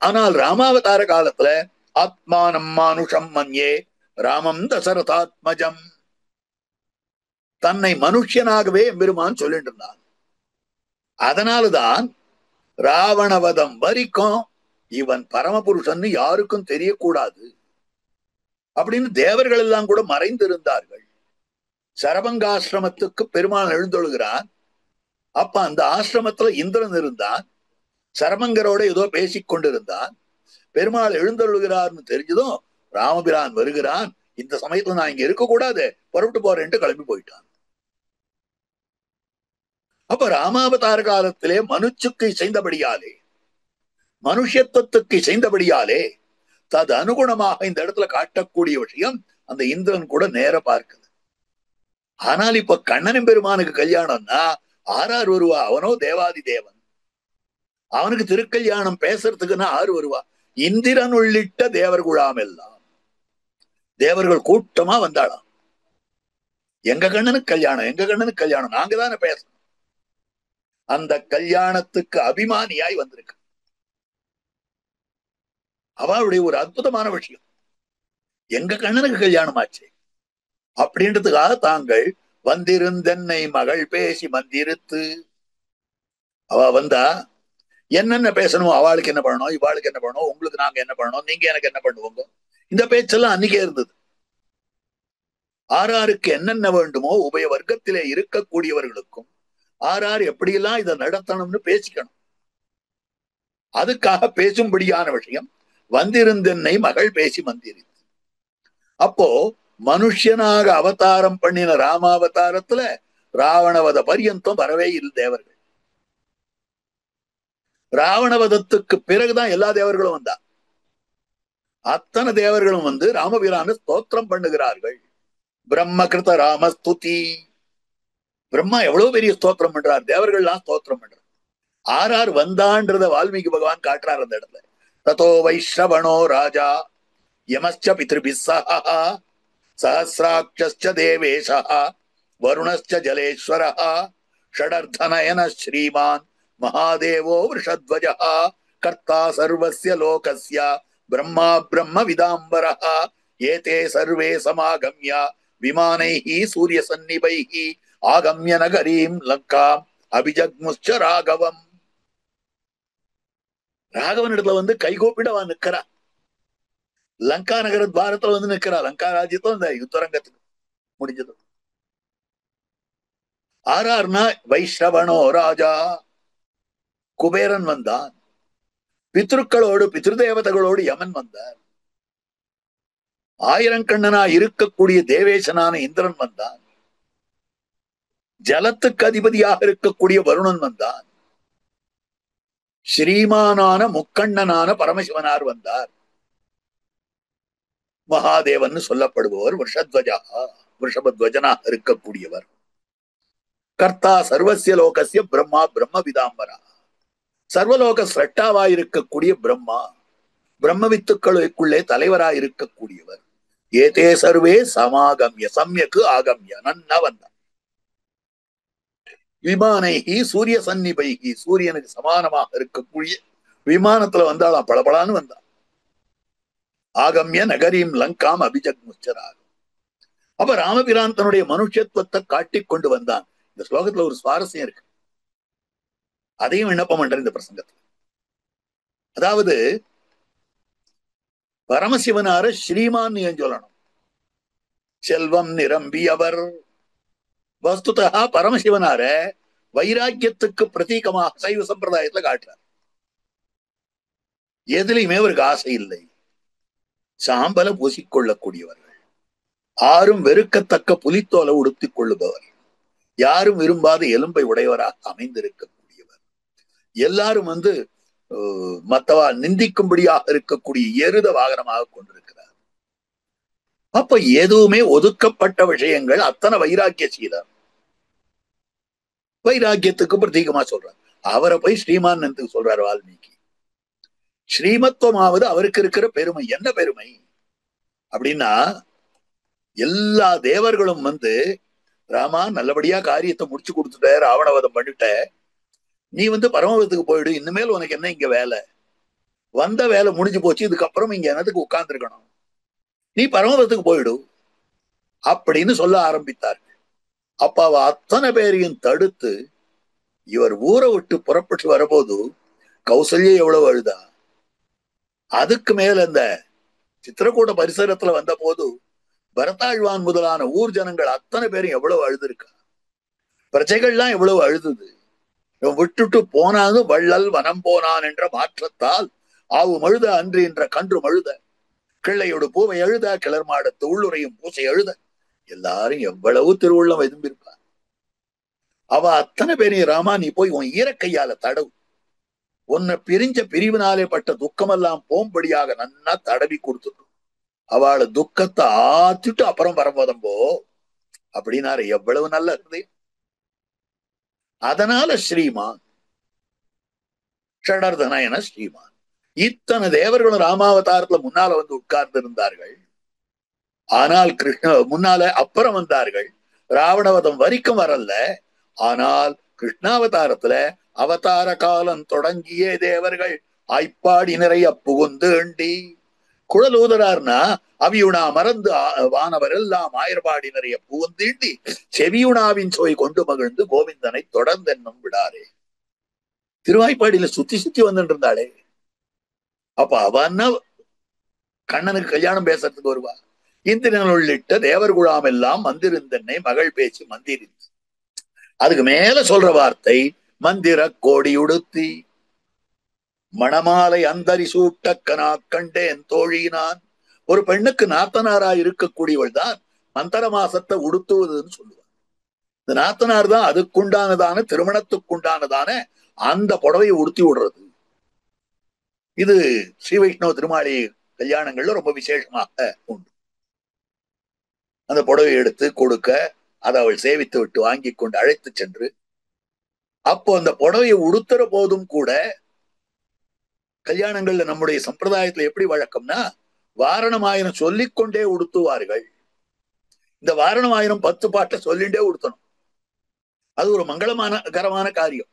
ஆனால் ராமாவதார காலத்துல ஆத்மானம் மானுஷம் மன்யே ராமம் தசரதாத்மஜம், தன்னை மனுஷனாகவே எம்பெருமான் சொல்லிட்டு இருந்தான். அதனால்தான் ராவணவதம் வரைக்கும் இவன் பரமபுருஷன் யாருக்கும் தெரியக்கூடாது அப்படின்னு தேவர்கள் எல்லாம் கூட மறைந்திருந்தார்கள். சரபங்காசிரமத்துக்கு பெருமான் எழுந்தொழுகிறான். அப்ப அந்த ஆசிரமத்துல இந்திரன் இருந்தான், சரபங்கரோட ஏதோ பேசிக் கொண்டிருந்தான். பெருமாள் எழுந்தொழுகிறார்னு தெரிஞ்சதும் ராமபிரான் வருகிறான், இந்த சமயத்துல நான் இங்க இருக்கக்கூடாது, புறப்பட்டு போறேன்ட்டு கிளம்பி போயிட்டான். அப்ப ராமாவதார காலத்திலே மனுச்சுக்கு இசைந்தபடியாலே, மனுஷத்துவத்துக்கு இசைந்தபடியாலே தது அனுகுணமாக இந்த இடத்துல காட்டக்கூடிய விஷயம் அந்த இந்திரன் கூட நேர பார்க்குது. ஆனால் இப்ப கண்ணனும் பெருமானுக்கு கல்யாணம்னா ஆறார் வருவா? அவனோ தேவாதி தேவன், அவனுக்கு திருக்கல்யாணம் பேசுறதுக்குன்னா ஆறு வருவா? இந்திரன் உள்ளிட்ட தேவர் குழாம் எல்லாம் தேவர்கள் கூட்டமா வந்தாளாம். எங்க கண்ணனுக்கு கல்யாணம், எங்க கண்ணனுக்கு கல்யாணம், நாங்க தானே பேசணும். அந்த கல்யாணத்துக்கு அபிமானியாய் வந்திருக்கு. அவளுடைய ஒரு அற்புதமான விஷயம், எங்க கண்ணனுக்கு கல்யாணம் ஆச்சு அப்படின்றதுக்காக தாங்கள் வந்திருந்தென்னை மகள் பேசி மந்திருத்து. அவ வந்தா என்னென்ன பேசணும், அவளுக்கு என்ன பண்ணணும், இவாளுக்கு என்ன பண்ணணும், உங்களுக்கு நாங்க என்ன பண்ணணும், நீங்க எனக்கு என்ன பண்ணுவோங்க, இந்த பேச்செல்லாம் அன்னைக்கே இருந்தது. ஆறாருக்கு என்னென்ன வேண்டுமோ உபய வர்க்கத்திலே இருக்கக்கூடியவர்களுக்கும் ஆறார் எப்படியெல்லாம் இதை நடத்தணும்னு பேசிக்கணும். அதுக்காக பேசும்படியான விஷயம் வந்திருந்தென்னை மகள் பேசி மந்திரித்து. அப்போ மனுஷனாக அவதாரம் பண்ணின ராமாவதாரத்துல ராவணவத பரியந்தம் வரவே இல்லை தேவர்கள். ராவணவதத்துக்கு பிறகுதான் எல்லா தேவர்களும் வந்தா. அத்தனை தேவர்களும் வந்து ராமபிரான ஸ்தோத்திரம் பண்ணுகிறார்கள். பிரம்ம கிருத ராமஸ்துதி, பிரம்மா எவ்வளவு பெரிய ஸ்தோத்திரம் பண்றார், தேவர்கள்லாம் ஸ்தோத்திரம் பண்றார். ஆறார் வந்தான்றத வால்மீகி பகவான் காட்டுறார் அந்த இடத்துல. ததோ வைஷ்ரவணோ ராஜா யமஸ்ச பித்ருபிஸ்ஸஹ சஹஸ்ராட்சஸ்ச தேவேஷஹ வருணஸ்ச ஜலேஸ்வரஹ ஷடர்த்தநயன ஸ்ரீமான் மகாதேவோ விருஷத்வஜஹ கர்த்தா சர்வஸ்ய லோகஸ்ய பிரம்மா பிரம்ம விதாம்பரஹ ஏதே சர்வே சமாகம்ய விமானைஹி சூரிய சந்நிபைஹி ஆகம்ய நகரீம் லங்காம் அபிஜக்முஷ்ச ராகவம். ராகவன் இடத்துல வந்து கைகோப்பிடவா நிக்கிறா. லங்கா நகர துவாரத்துல வந்து நிக்கிறா. லங்கா ராஜ்யத்துல இந்த யுத்தரங்கத்துக்கு முடிஞ்சது. ஆறார்னா வைஷ்ரவணோ ராஜா, குபேரன் வந்தான். பித்ருக்களோடு பித்ருதேவதைகளோடு யமன் வந்தார். ஆயிரங்கண்ணனா இருக்கக்கூடிய தேவேசனான இந்திரன் வந்தான். ஜலத்துக்கு அதிபதியாக இருக்கக்கூடிய வருணன் வந்தான். ஸ்ரீமானான முக்கண்ணனான பரமசிவனார் வந்தார். மகாதேவன் சொல்லப்படுபவர் விஷத்வஜா, விஷபத்வஜனாக இருக்கக்கூடியவர். கர்த்தா சர்வசிய லோகசிய பிரம்மா பிரம்ம விதாம்பரா, சர்வலோக சிரட்டாவாயிருக்கக்கூடிய பிரம்மா, பிரம்ம வித்துக்களுக்குள்ளே தலைவராயிருக்கக்கூடியவர். ஏதே சர்வே சமாகம்ய சம்யக்கு ஆகம்ய நன்னா வந்தார். விமானைகி சூரிய சன்னிபைகி, சூரியனுக்கு சமானமாக இருக்கக்கூடிய விமானத்துல வந்தாலாம், பளபளான்னு வந்தான். ஆகம்ய நகரீம் லங்காம் அபிஜக்முச்சராக. அப்ப ராமபிரான் தன்னுடைய மனுஷத்துவத்தை காட்டிக் கொண்டு வந்தான். இந்த ஸ்லோகத்துல ஒரு சுவாரஸ்யம் இருக்கு, அதையும் விண்ணப்பம் பண்ற இந்த பிரசங்கத்துல. அதாவது பரமசிவனார ஸ்ரீமான் ஏன் சொல்லணும்? செல்வம் நிரம்பியவர். வஸ்துதா பரமசிவனார வைராக்கியத்துக்கு பிரதீகமாக சைவ சம்பிரதாயத்துல காட்டுறார். எதுலையுமே அவருக்கு ஆசை இல்லை. சாம்பல பூசிக்கொள்ளக்கூடியவர்கள், யாரும் வெறுக்கத்தக்க புலித்தோலை உடுத்திக் கொள்ளுபவர், யாரும் விரும்பாத எலும்பை உடையவராக அமைந்திருக்கக்கூடியவர், எல்லாரும் மத்தவா நிந்திக்கும்படியாக இருக்கக்கூடிய எருத வாகனமாக கொண்டிருக்கிறார். அப்ப எதுவுமே ஒதுக்கப்பட்ட விஷயங்கள் அத்தனை வைராக்கிய சீலம், வைராக்கியத்துக்கு பிரதீகமா சொல்றார். அவரை போய் ஸ்ரீமான் சொல்றார் வால்மீகி. ஸ்ரீமத்துவமாவது அவருக்கு இருக்கிற பெருமை. என்ன பெருமை அப்படின்னா, எல்லா தேவர்களும் ராமா நல்லபடியா காரியத்தை முடிச்சு கொடுத்துட்ட, ராவணவதம் பண்ணிட்ட, நீ பரமபதத்துக்கு போயிடு, இனிமேல் உனக்கு என்ன இங்க வேலை, வந்த வேலை முடிஞ்சு போச்சு, இதுக்கப்புறம் இங்க என்னத்துக்கு உட்கார்ந்து இருக்கணும், நீ பரமபதத்துக்கு போயிடு அப்படின்னு சொல்ல ஆரம்பித்தார். அப்ப அவ அத்தனை பேரையும் தடுத்து இவர் ஊரை விட்டு புறப்பட்டு வரபோது கௌசல்யா எவ்வளவு அழுதா, அதுக்கு மேல இந்த சித்திரக்கூட பரிசரத்துல வந்த போது பரதாழ்வான் முதலான ஊர் ஜனங்கள் அத்தனை பேரும் எவ்வளவு அழுதுருக்கா, பிரஜைகள்லாம் எவ்வளவு அழுதுது. விட்டுட்டு போனாலும் வள்ளல் வனம் போனான் என்ற மாற்றத்தால் ஆவு மழுத அன்று என்ற கன்று மழுத, கிள்ளையோடு பூவை எழுத, கிளர் மாடத்து உள்ளுரையும் பூசை எழுத, எல்லாரும் எவ்வளவு திருவுள்ளம் எதும்பிருப்பார். அவ அத்தனை பேரையும் ராமா நீ போய் உன் ஈரக்கையால தடவு, உன்னை பிரிஞ்ச பிரிவினாலே பட்ட துக்கமெல்லாம் போம்படியாக நன்னா தடவி கொடுத்துட்டு அவளை துக்கத்தை ஆத்திட்டு அப்புறம் பரமபதம் போ அப்படின்னாரு. எவ்வளவு நல்ல இருந்தது. அதனால ஸ்ரீமான் ஷடர்தனயன ஸ்ரீமான். இத்தனை தேவர்களும் ராமாவதாரத்துல முன்னால உட்கார்ந்து இருந்தார்கள். ஆனால் கிருஷ்ண முன்னால அப்புறம் வந்தார்கள். ராவணவதம் வரைக்கும் வரல. ஆனால் கிருஷ்ணாவதாரத்துல அவதார காலம் தொடங்கிய தேவர்கள் ஆய்ப்பாடி நிறைய புகுந்து எண்டி குழலூதரார்னா அவியுணா மறந்து வானவர் எல்லாம் ஆயர்பாடி நிறைய புகுந்தீண்டி செவியுணாவின் சுவை கொண்டு மகிழ்ந்து கோவிந்தனை தொடர்ந்து என்னும் விடாரே. திருவாய்ப்பாடியில சுத்தி சுத்தி வந்துட்டு இருந்தாளே. அப்ப அவன்னா கண்ணனுக்கு கல்யாணம் பேசுறதுக்கு வருவா. இந்திரன் உள்ளிட்ட தேவர் குழாம் எல்லாம் மந்திருந்தன்னை மகள் பேச்சு மந்திரிந்து. அதுக்கு மேல சொல்ற வார்த்தை மந்திர கோடி உடுத்தி மணமாலை அந்தரி சூட்டக்கனா கண்டேன் தோழினான். ஒரு பெண்ணுக்கு நாத்தனாராய் இருக்கக்கூடியவள் தான் மந்திர மாசத்தை உடுத்துவதுன்னு சொல்லுவார். இந்த நாத்தனார் தான் அதுக்குண்டானதான திருமணத்துக்குண்டானதான அந்த புடவையை உடுத்தி விடுறது. இது ஸ்ரீ வைஷ்ணவ திருமாளி கல்யாணங்கள்ல ரொம்ப விசேஷமாக உண்டு. அந்த புடவை எடுத்து கொடுக்க, அதை அவள் சேவித்து விட்டு வாங்கி கொண்டு அழைத்து சென்று, அப்போ அந்த புடவையை உடுத்துற போதும் கூட கல்யாணங்கள்ல நம்முடைய சம்பிரதாயத்துல எப்படி வழக்கம்னா வாரணமாயிரம் சொல்லிக்கொண்டே உடுத்துவார்கள். இந்த வாரணமாயிரம் 10 பாட்டை சொல்லிண்டே உடுத்தணும். அது ஒரு மங்களகரமான காரியம்.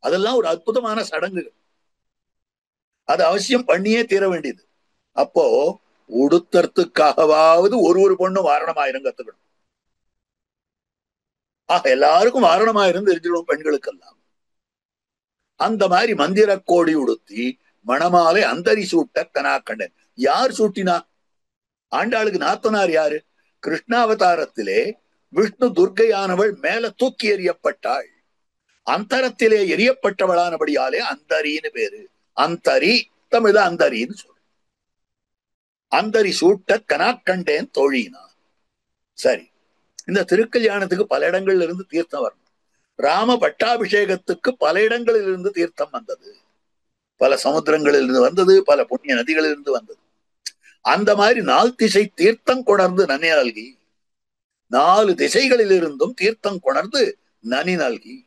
அதெல்லாம் ஒரு அற்புதமான சடங்குகள். அது அவசியம் பண்ணியே தீர வேண்டியது. அப்போ உடுத்தறதுக்காகவாவது ஒரு பொண்ணு வாரணமாயிரம் கத்துக்கணும். எல்லாருக்கும் வாரணமாயிரம் தெரிஞ்சிடும் பெண்களுக்கெல்லாம். அந்த மாதிரி மந்திர கோடி உடுத்தி மணமாலை அந்தரி சூட்ட கனாக்கண்டன். யார் சூட்டினா? ஆண்டாளுக்கு நாத்தனார் யாரு? கிருஷ்ணாவதாரத்திலே விஷ்ணு துர்க்கையானவள் மேல தூக்கி எறியப்பட்டாள். அந்தரத்திலே எரியப்பட்டவளானபடியாலே அந்தரின்னு பேரு. அந்தரி, தமிழ அந்தரின்னு சொல்லு. அந்தரி சூட்ட கனாக்கண்டேன் தோழினா. சரி, இந்த திருக்கல்யாணத்துக்கு பல இடங்கள்ல இருந்து தீர்த்தம் வரணும். ராம பட்டாபிஷேகத்துக்கு பல இடங்களில் இருந்து தீர்த்தம் வந்தது, பல சமுத்திரங்களில் இருந்து வந்தது, பல புண்ணிய நதிகளில் இருந்து வந்தது. அந்த மாதிரி 4 திசை தீர்த்தம் கொணர்ந்து நனி நல்கி, 4 திசைகளில் இருந்தும் தீர்த்தம் கொணர்ந்து நனி நல்கி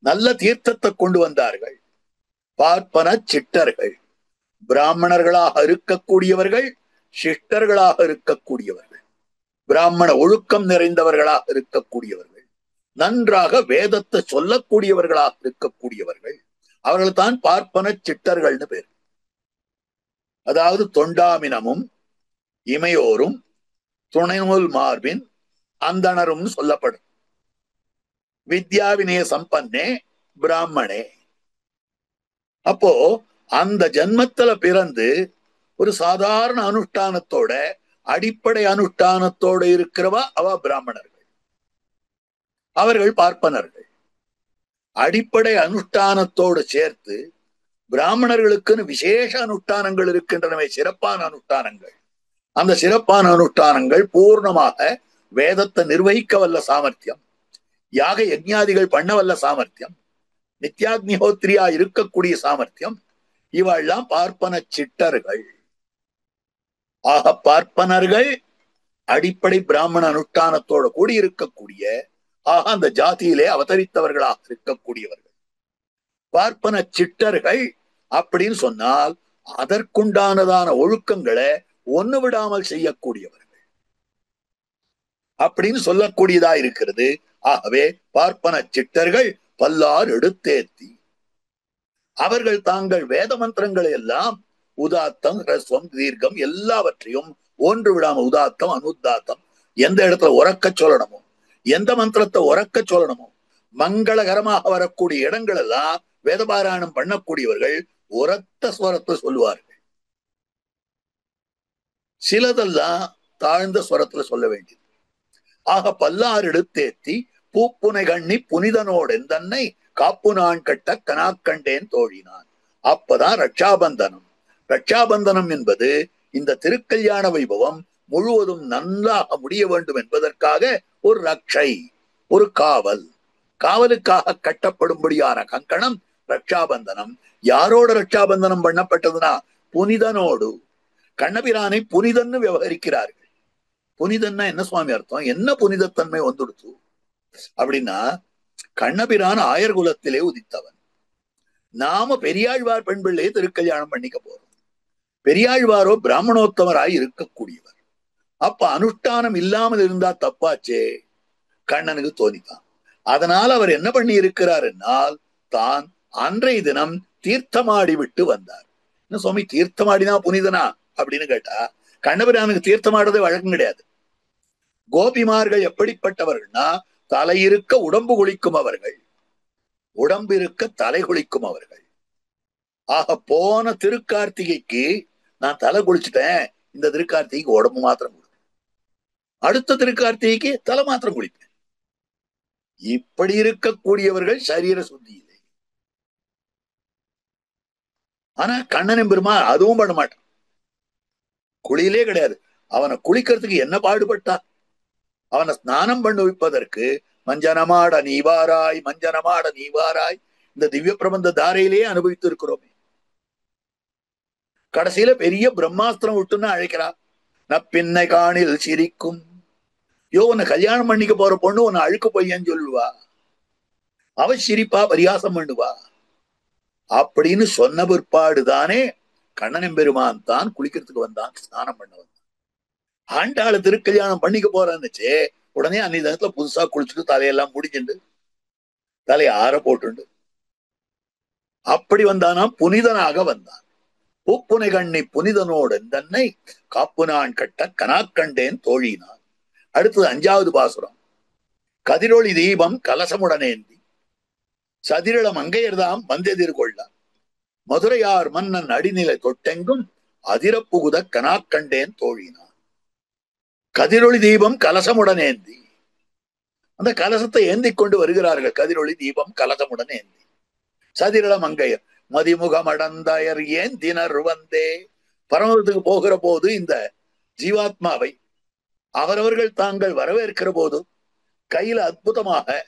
நல்ல தீர்த்தத்தை கொண்டு வந்தார்கள். பார்ப்பன சிட்டர்கள், பிராமணர்களாக இருக்கக்கூடியவர்கள், சிஷ்டர்களாக இருக்கக்கூடியவர்கள், பிராமண ஒழுக்கம் நிறைந்தவர்களாக இருக்கக்கூடியவர்கள், நன்றாக வேதத்தை சொல்லக்கூடியவர்களாக இருக்கக்கூடியவர்கள், அவர்கள் தான் பார்ப்பன சிட்டர்கள்னு பேர். அதாவது தொண்டாமினமும் இமையோரும் துணைநூல் மார்பின் அந்தணரும் சொல்லப்படும். வித்யாவினய சம்பன்னே பிராமணே. அப்போ அந்த ஜன்மத்துல பிறந்து ஒரு சாதாரண அனுஷ்டானத்தோட, அடிப்படை அனுஷ்டானத்தோட இருக்கிறவா அவ பிராமணர்கள், அவர்கள் பார்ப்பனர்கள். அடிப்படை அனுஷ்டானத்தோடு சேர்த்து பிராமணர்களுக்குன்னு விசேஷ அனுஷ்டானங்கள் இருக்கின்றனவே, சிறப்பான அனுஷ்டானங்கள். அந்த சிறப்பான அனுஷ்டானங்கள் பூர்ணமாக வேதத்தை நிர்வகிக்க வல்ல சாமர்த்தியம், யாக யஜ்ஞாதிகள் பண்ண வல்ல சாமர்த்தியம், நித்யாக்னிஹோத்ரியா இருக்கக்கூடிய சாமர்த்தியம், இவெல்லாம் பார்ப்பன சிட்டர்கள். ஆக பார்ப்பனர்கள் அடிப்படை பிராமண அனுஷ்டானத்தோடு கூடி இருக்கக்கூடிய, ஆக அந்த ஜாதியிலே அவதரித்தவர்களாக இருக்கக்கூடியவர்கள் பார்ப்பன சிட்டர்கள். அப்படின்னு சொன்னால் அதற்குண்டானதான ஒழுக்கங்களை ஒண்ணு விடாமல் செய்யக்கூடியவர்கள் அப்படின்னு சொல்லக்கூடியதா இருக்கிறது. ஆகவே பார்ப்பன சிட்டர்கள் பல்லார் எடுத்தேத்தி, அவர்கள் தாங்கள் வேத மந்திரங்களை எல்லாம் உதாத்தம், ஹ்ரஸ்வம், தீர்க்கம் எல்லாவற்றையும் ஒன்று விடாம, உதாத்தம் அனுதாத்தம், எந்த இடத்துல உறக்க சொல்லணுமோ, எந்த மந்திரத்தை உறக்க சொல்லணுமோ, மங்களகரமாக வரக்கூடிய இடங்கள் எல்லாம் வேதபாராயணம் பண்ணக்கூடியவர்கள் உரத்த ஸ்வரத்தை சொல்லுவார்கள். சிலதெல்லாம் தாழ்ந்த ஸ்வரத்துல சொல்ல வேண்டியது. ஆக பல்லார் எடுத்தேத்தி பூப்புனை கண்ணி புனிதனோடு தன்னை காப்பு நான் கட்ட கனாக்கண்டேன் தோழினான். அப்பதான் ரட்சாபந்தனம். ரட்சாபந்தனம் என்பது இந்த திருக்கல்யாண வைபவம் முழுவதும் நன்றாக முடிய வேண்டும் என்பதற்காக ஒரு ரட்சை, ஒரு காவல், காவலுக்காக கட்டப்படும்படியான கங்கணம் ரட்சாபந்தனம். யாரோட ரட்சாபந்தனம் பண்ணப்பட்டதுன்னா புனிதனோடு. கண்ணபிரானை புனிதன்னு விவகரிக்கிறார்கள். புனிதன்னா என்ன சுவாமி அர்த்தம்? என்ன புனிதத்தன்மை வந்துடுச்சு அப்படின்னா, கண்ணபிரான் ஆயர் குலத்திலே உதித்தவன். நாம பெரியாழ்வார் பெண் பிள்ளையை திருக்கல்யாணம் பண்ணிக்க போறோம். பெரியாழ்வாரோ பிராமணோத்தமராய் இருக்கக்கூடியவர். அப்ப அனுஷ்டானம் இல்லாமல் இருந்தா தப்பாச்சே, கண்ணனுக்கு தோணித்தான். அதனால் அவர் என்ன பண்ணி இருக்கிறார் என்னால், தான் அன்றைய தினம் தீர்த்தமாடி விட்டு வந்தார். என்ன சுவாமி தீர்த்தமாடினா புனிதனா அப்படின்னு கேட்டா, கண்ணபிரானுக்கு தீர்த்தமாடுறதே வழக்கம் கிடையாது. கோபிமார்கள் எப்படிப்பட்டவர்கள்னா, தலையிருக்க உடம்பு குளிக்கும் அவர்கள், உடம்பு இருக்க தலை குளிக்கும் அவர்கள். ஆக போன திருக்கார்த்திகைக்கு நான் தலை குளிச்சுட்டேன், இந்த திருக்கார்த்திகைக்கு உடம்பு மாத்திரம் குளிப்பேன், அடுத்த திருக்கார்த்திகைக்கு தலை மாத்திரம் குளிப்பேன். இப்படி இருக்கக்கூடியவர்கள் சரீர சுத்தி இல்லை. ஆனா கண்ணன் பெருமா அதுவும் பண்ண மாட்டான், குளியிலே கிடையாது. அவனை குளிக்கிறதுக்கு என்ன பாடுபட்டா, அவனை ஸ்நானம் பண்ண வைப்பதற்கு மஞ்சனமாட நீவாராய், மஞ்சனமாட நீவாராய், இந்த திவ்ய பிரபந்த தாரையிலேயே அனுபவித்து இருக்கிறோமே. கடைசியில பெரிய பிரம்மாஸ்திரம் விட்டுன்னு அழைக்கிறா. நப்பின்னை காணில் சிரிக்கும். யோ, உன்னை கல்யாணம் பண்ணிக்க போற பொண்ணு உன்னை அழுக்கு பையன்னு சொல்லுவா, அவ சிரிப்பா, பரிகாசம் பண்ணுவா. அப்படின்னு சொன்ன பிற்பாடுதானே கண்ணன் பெருமான் தான் குளிக்கிறதுக்கு வந்தான், ஸ்நானம் பண்ண வந்தான். ஆண்டாளு திருக்கல்யாணம் பண்ணிக்க போறான்னுச்சே, உடனே அன்னைய தினத்துல புதுசா குளிச்சுட்டு தலையெல்லாம் முடிஞ்சுண்டு தலையை ஆற போட்டுண்டு அப்படி வந்தானா, புனிதனாக வந்தான். பூப்புனை கண்ணி புனிதனோடு தன்னை காப்பு நான் கட்ட கனாக்கண்டேன் தோழினான். அடுத்தது 5வது பாசுரம். கதிரொளி தீபம் கலசமுடனேந்தி சதிரள மங்கையர்தாம் வந்தெதிர்கொள்ள மதுரையார் மன்னன் அடிநிலை தொட்டெங்கும் அதிரப்புகுத கனாக்கண்டேன் தோழினான். கதிரொளி தீபம் கலசமுடன் ஏந்தி, அந்த கலசத்தை ஏந்தி கொண்டு வருகிறார்கள். கதிரொளி தீபம் கலசமுடன் ஏந்தி சதிரள மங்கையர், மதிமுகமடந்தயர் ஏன் தினர் வந்தே. பரமத்துக்கு போகிற போது இந்த ஜீவாத்மாவை அவரவர்கள் தாங்கள் வரவேற்கிற போது கையில அற்புதமாக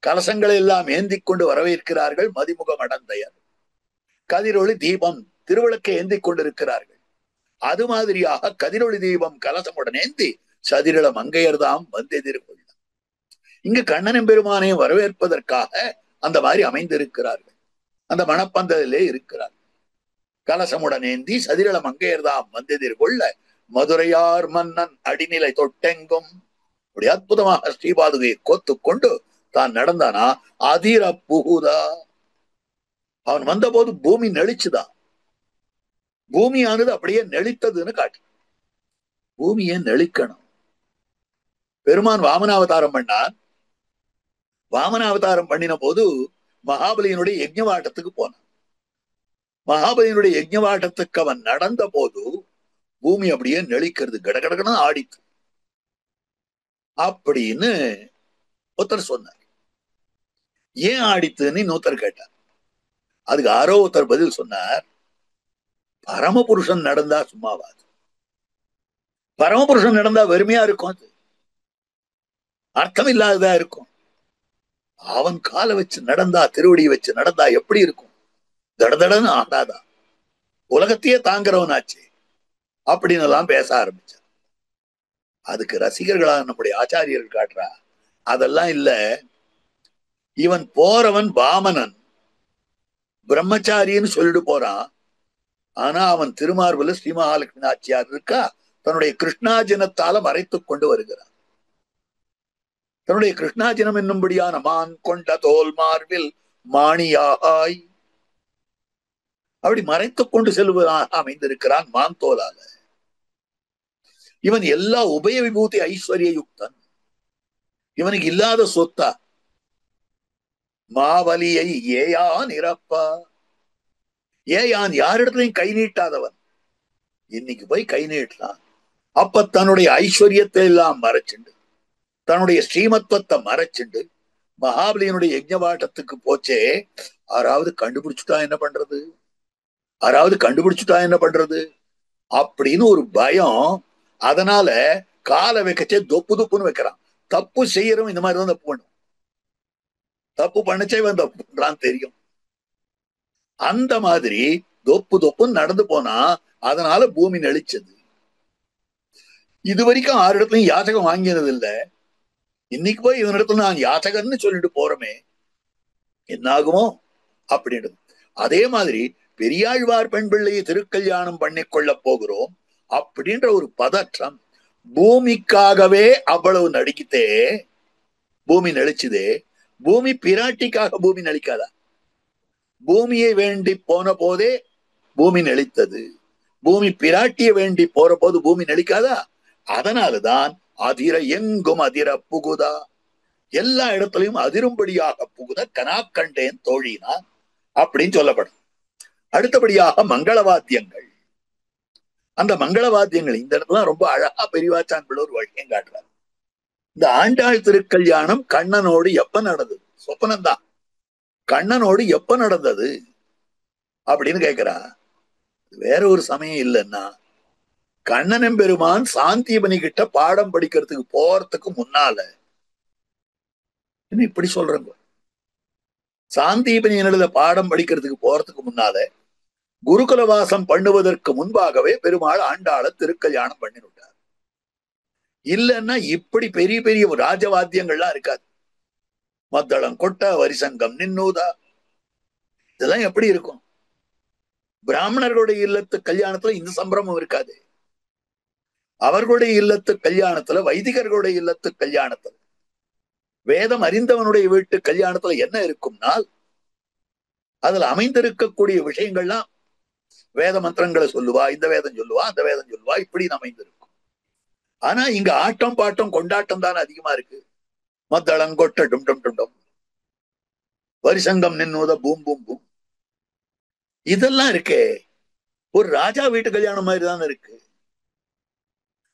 கலசங்களை எல்லாம் ஏந்தி கொண்டு வரவேற்கிறார்கள் மதிமுகமடந்தையர். கதிரொளி தீபம் திருவிளக்கை ஏந்தி கொண்டிருக்கிறார்கள். அது மாதிரியாக கதிரொளி தீபம் கலசமுடன் ஏந்தி சதிரள மங்கையர்தாம் வந்தெதிர்கொள்ள. இங்கு கண்ணனும் பெருமானையும் வரவேற்பதற்காக அந்த மாதிரி அமைந்திருக்கிறார்கள். அந்த மணப்பந்தலிலே இருக்கிறார்கள். கலசமுடன் ஏந்தி சதிரள மங்கையர்தாம் வந்தெதிர்கொள்ள மதுரையார் மன்னன் அடிநிலை தொட்டெங்கும். அப்படி அற்புதமாக ஸ்ரீபாதுகையை கோத்து கொண்டு தான் நடந்தானா அதிர புகுதா. அவன் வந்த போது பூமி நெளிச்சுதான். பூமியானது அப்படியே நெளித்ததுன்னு காட்டு. பூமியை நெளிக்கணும். பெருமான் வாமனாவதாரம் பண்ணான். வாமனாவதாரம் பண்ணின போது மகாபலியினுடைய யஜ்ஞவாட்டத்துக்கு போனான். மகாபலியினுடைய யஜ்ஞவாட்டத்துக்கு அவன் நடந்த போது பூமி அப்படியே நெளிக்கிறது, கடகடகன்னு ஆடித்து அப்படின்னு ஒருத்தர் சொன்னார். ஏன் ஆடித்துன்னு இன்னொருத்தர் கேட்டார். அதுக்கு யாரோ ஒருத்தர் பதில் சொன்னார், பரமபுருஷன் நடந்தா சும்மாவாது. பரமபுருஷன் நடந்தா வெறுமையா இருக்கும், அது அர்த்தம் இல்லாததா இருக்கும். அவன் காலை வச்சு நடந்தா, திருவடியை வச்சு நடந்தா எப்படி இருக்கும்? தடதடன்னு ஆடாதா, உலகத்தையே தாங்கிறவனாச்சு அப்படின்னு எல்லாம் பேச ஆரம்பிச்சார். அதுக்கு ரசிகர்களா நம்முடைய ஆச்சாரியர்கள் காட்டுறா, அதெல்லாம் இல்ல, இவன் போறவன் வாமனன் பிரம்மச்சாரின்னு சொல்லிட்டு போறான். ஆனா அவன் திருமார்புல ஸ்ரீ மகாலட்சுமி நாச்சியார் இருக்கா, தன்னுடைய கிருஷ்ணாஜனத்தால மறைத்துக் கொண்டு வருகிறான். தன்னுடைய கிருஷ்ணாஜனம் என்னும்படியான மான் கொண்ட தோல் மார்பில் மாணியாய் அப்படி மறைத்துக் கொண்டு செல்வதாக அமைந்திருக்கிறான் மான் தோலால. இவன் எல்லா உபய விபூதி ஐஸ்வர்ய யுக்தன். இவனுக்கு இல்லாத சொத்தா மாவலியை ஏயான் இறப்பா. ஏயான் யாரிடத்திலையும் கை நீட்டாதவன் இன்னைக்கு போய் கை நீட்டான். அப்ப தன்னுடைய ஐஸ்வர்யத்தை எல்லாம் மறைச்சுண்டு, தன்னுடைய ஸ்ரீமத்வத்தை மறைச்சுண்டு மகாபலியினுடைய யஜ்ஞவாட்டத்துக்கு போச்சே, யாராவது கண்டுபிடிச்சுட்டா என்ன பண்றது, யாராவது கண்டுபிடிச்சுட்டா என்ன பண்றது அப்படின்னு ஒரு பயம். அதனால காலை வைக்கச்சே தொப்பு தொப்புன்னு வைக்கிறான். தப்பு செய்யறவன் இந்த மாதிரிதான் தப்பு பண்ணும். தப்பு பண்ணச்சே இவன் தப்பு பண்றான்னு தெரியும். அந்த மாதிரி தொப்பு தொப்புன்னு நடந்து போனா அதனால பூமி நெளிச்சது. இது வரைக்கும் ஆறு இடத்துலயும் யாச்சகம் வாங்கினது இல்ல. இன்னைக்கு போய் இவனிடத்துல நான் யாச்சகன்னு சொல்லிட்டு போறோமே என்ன ஆகுமோ அப்படின்றது. அதே மாதிரி பெரியாழ்வார் பெண் பிள்ளையை திருக்கல்யாணம் பண்ணிக்கொள்ள போகிறோம் அப்படின்ற ஒரு பதற்றம். பூமிக்காகவே அவ்வளவு நடிக்கித்தே பூமி நெளிச்சுதே. பூமி பிராட்டிக்காக பூமி நெளிக்காதா? பூமியை வேண்டி போன போதே பூமி நெளித்தது. பூமி பிராட்டியை வேண்டி போற போது பூமி நெளிக்காதா? அதனாலதான் அதிர எங்கும் அதிர புகுதா, எல்லா இடத்துலயும் அதிரும்படியாக புகுத கனாக்கண்டேன் தோழினா அப்படின்னு சொல்லப்படும். அடுத்தபடியாக மங்களவாத்தியங்கள். அந்த மங்களவாத்தியங்கள் இந்த இடத்துல ரொம்ப அழகா பெரியவாச்சான் பிள்ளை ஒரு விஷயம் காட்டுறாரு. இந்த ஆண்டாள் திருக்கல்யாணம் கண்ணனோடு எப்ப நடந்தது? சொப்பனம்தான். கண்ணனோடு எப்ப நடந்தது அப்படின்னு கேட்கிறா. வேற ஒரு சமயம் இல்லைன்னா கண்ணனும் பெருமான் சாந்திபனி கிட்ட பாடம் படிக்கிறதுக்கு போறதுக்கு முன்னால. இப்படி சொல்றங்க, சாந்தீபனி என்னிடத்துல பாடம் படிக்கிறதுக்கு போறதுக்கு முன்னால குருகுலவாசம் பண்ணுவதற்கு முன்பாகவே பெருமாள் ஆண்டாள திருக்கல்யாணம் பண்ணிவிட்டார். இல்லைன்னா இப்படி பெரிய பெரிய ராஜவாத்தியங்கள்லாம் இருக்காது. மத்தளம் கொட்ட, வரிசங்கம் நின்னூதா, இதெல்லாம் எப்படி இருக்கும்? பிராமணர்களுடைய இல்லத்து கல்யாணத்துல இந்த சம்பிரமம் இருக்காது. அவர்களுடைய இல்லத்து கல்யாணத்துல, வைதிகர்களுடைய இல்லத்து கல்யாணத்துல, வேதம் அறிந்தவனுடைய வீட்டு கல்யாணத்துல என்ன இருக்கும்னால் அதுல அமைந்திருக்கக்கூடிய விஷயங்கள்லாம் வேத மந்திரங்களை சொல்லுவா, இந்த வேதம் சொல்லுவா, அந்த வேதம் சொல்லுவா, இப்படி அமைந்திருக்கும். ஆனா இங்க ஆட்டம் பாட்டம் கொண்டாட்டம் தானே அதிகமா இருக்கு. மத்தளங்கொட்ட டும் டும் டும் டும், வரிசங்கம் நின்னூத பூம் பூம் பூம், இதெல்லாம் இருக்கே ஒரு ராஜா வீட்டு கல்யாணம் மாதிரி தானே இருக்கு.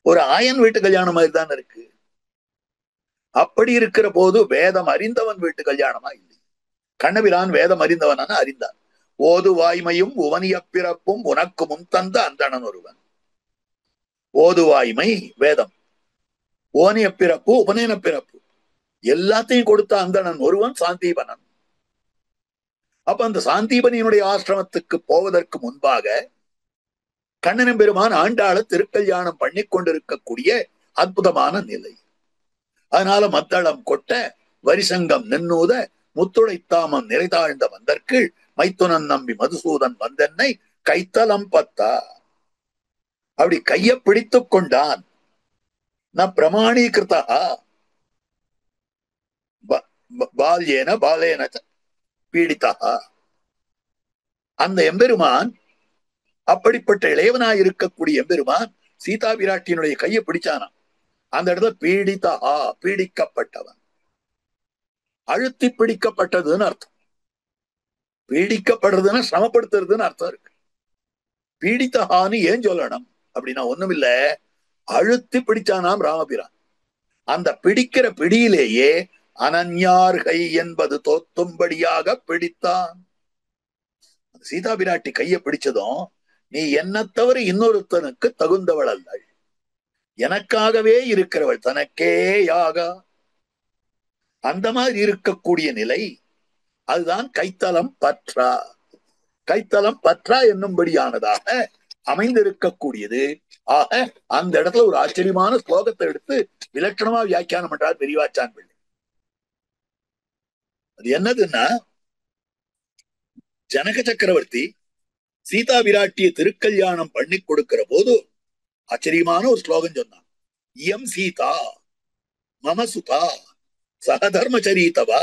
ஒரு ஆயன் வீட்டு கல்யாணம் மாதிரி தானே இருக்கு. அப்படி இருக்கிற போது வேதம் அறிந்தவன் வீட்டு கல்யாணமா இல்லை. கண்ணபிரான் வேதம் அறிந்தவனான அறிந்தான். ஓது வாய்மையும் உவனிய பிறப்பும் உனக்கு முன் தந்த அந்தணன் ஒருவன். ஓது வாய்மை வேதம், ஓனிய பிறப்பு உபநயன பிறப்பு, எல்லாத்தையும் கொடுத்த அந்தணன் ஒருவன் சாந்தீபனன். அப்ப அந்த சாந்தீபனியினுடைய ஆசிரமத்துக்கு போவதற்கு முன்பாக கண்ணனம் பெருமான் ஆண்டாள திருக்கல்யாணம் பண்ணி கொண்டிருக்கக்கூடிய அற்புதமான நிலை. அதனால மத்தளம் கொட்ட வரிசங்கம் நின்னூத முத்துடைத்தாமம் நிறைதாழ்ந்த வந்தற்கீழ் மைத்துனன் நம்பி மதுசூதன் வந்தென்னை கைத்தலம் பத்தா. அப்படி கைய பிடித்துக் கொண்டான். ந பிரமாணீகிருதா பால்யேன பாலேன பீடிதா. அந்த எம்பெருமான், அப்படிப்பட்ட இளையவனாய் இருக்கக்கூடிய எம்பெருமான் சீதா பிராட்டியினுடைய கையை பிடிச்சானாம். அந்த இடத்துல பீடிதா, பீடிக்கப்பட்டவன், அழுத்தி பிடிக்கப்பட்டதுன்னு அர்த்தம். பீடிக்கப்படுறதுன்னா சிரமப்படுத்துறதுன்னு அர்த்தம் இருக்கு. பீடித்தஹான்னு ஏன் சொல்லணும் அப்படின்னா ஒண்ணும் இல்ல, அழுத்தி பிடிச்சானாம் ராமபிரான். அந்த பிடிக்கிற பிடியிலேயே அனன்யார்கை என்பது தோத்தும்படியாக பிடித்தான். சீதா பிராட்டி கையை பிடிச்சதும், நீ என்ன தவிர இன்னொருத்தனுக்கு தகுந்தவள் அல்ல, எனக்காகவே இருக்கிறவள், தனக்கே யாக. அந்த மாதிரி இருக்கக்கூடிய நிலை அதுதான் கைத்தலம் பற்றா. கைத்தலம் பற்றா என்னும்படியானதாக அமைந்திருக்கக்கூடியது. ஆக அந்த இடத்துல ஒரு ஆச்சரியமான ஸ்லோகத்தை எடுத்து விலட்சணமா வியாக்கியானம் பண்றார் பெரியவாச்சான் பிள்ளை. அது என்னதுன்னா, ஜனக சக்கரவர்த்தி சீதா பிராட்டிய திருக்கல்யாணம் பண்ணி கொடுக்கிற போது ஆச்சரியமான ஒரு ஸ்லோகம் சொன்னான். இயம் சீதா மமசுதா சகதர்மச்சரீதவா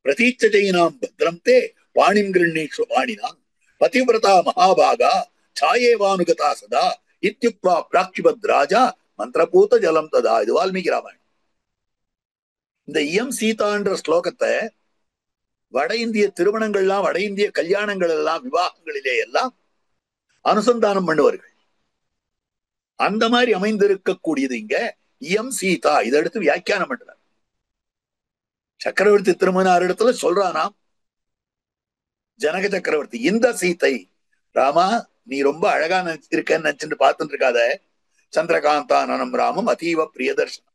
பிரதீட்சைனாம் பத்ரம் தே பாணிம் கிருண்ணீஸ்வ பாணினாம் பதிவிரதா மகாபாகா சாயேவானுகதா சதா இத்யுக்வா பிராக்ஷிபத் ராஜா மந்திரபூத ஜலம் ததா. இது வால்மீகி ராமாயணம். இந்த இயம் சீதான்ற ஸ்லோகத்தை வட இந்திய திருமணங்கள்லாம், வட இந்திய கல்யாணங்கள் எல்லாம், விவாகங்களிலே எல்லாம் அனுசந்தானம் பண்ணுவார்கள். அந்த மாதிரி அமைந்திருக்கக்கூடியது இங்க இயம் சீதா. இதை எடுத்து வியாக்கியானம் பண்றார் சக்கரவர்த்தி திருமணார் இடத்துல சொல்றானாம் ஜனக சக்கரவர்த்தி, இந்த சீத்தை ராமா நீ ரொம்ப அழகா இருக்கன்னு நினைச்சுட்டு பார்த்துட்டு இருக்காத. சந்திரகாந்தானனம் ராமம் அதீவ பிரியதர்ஷனம்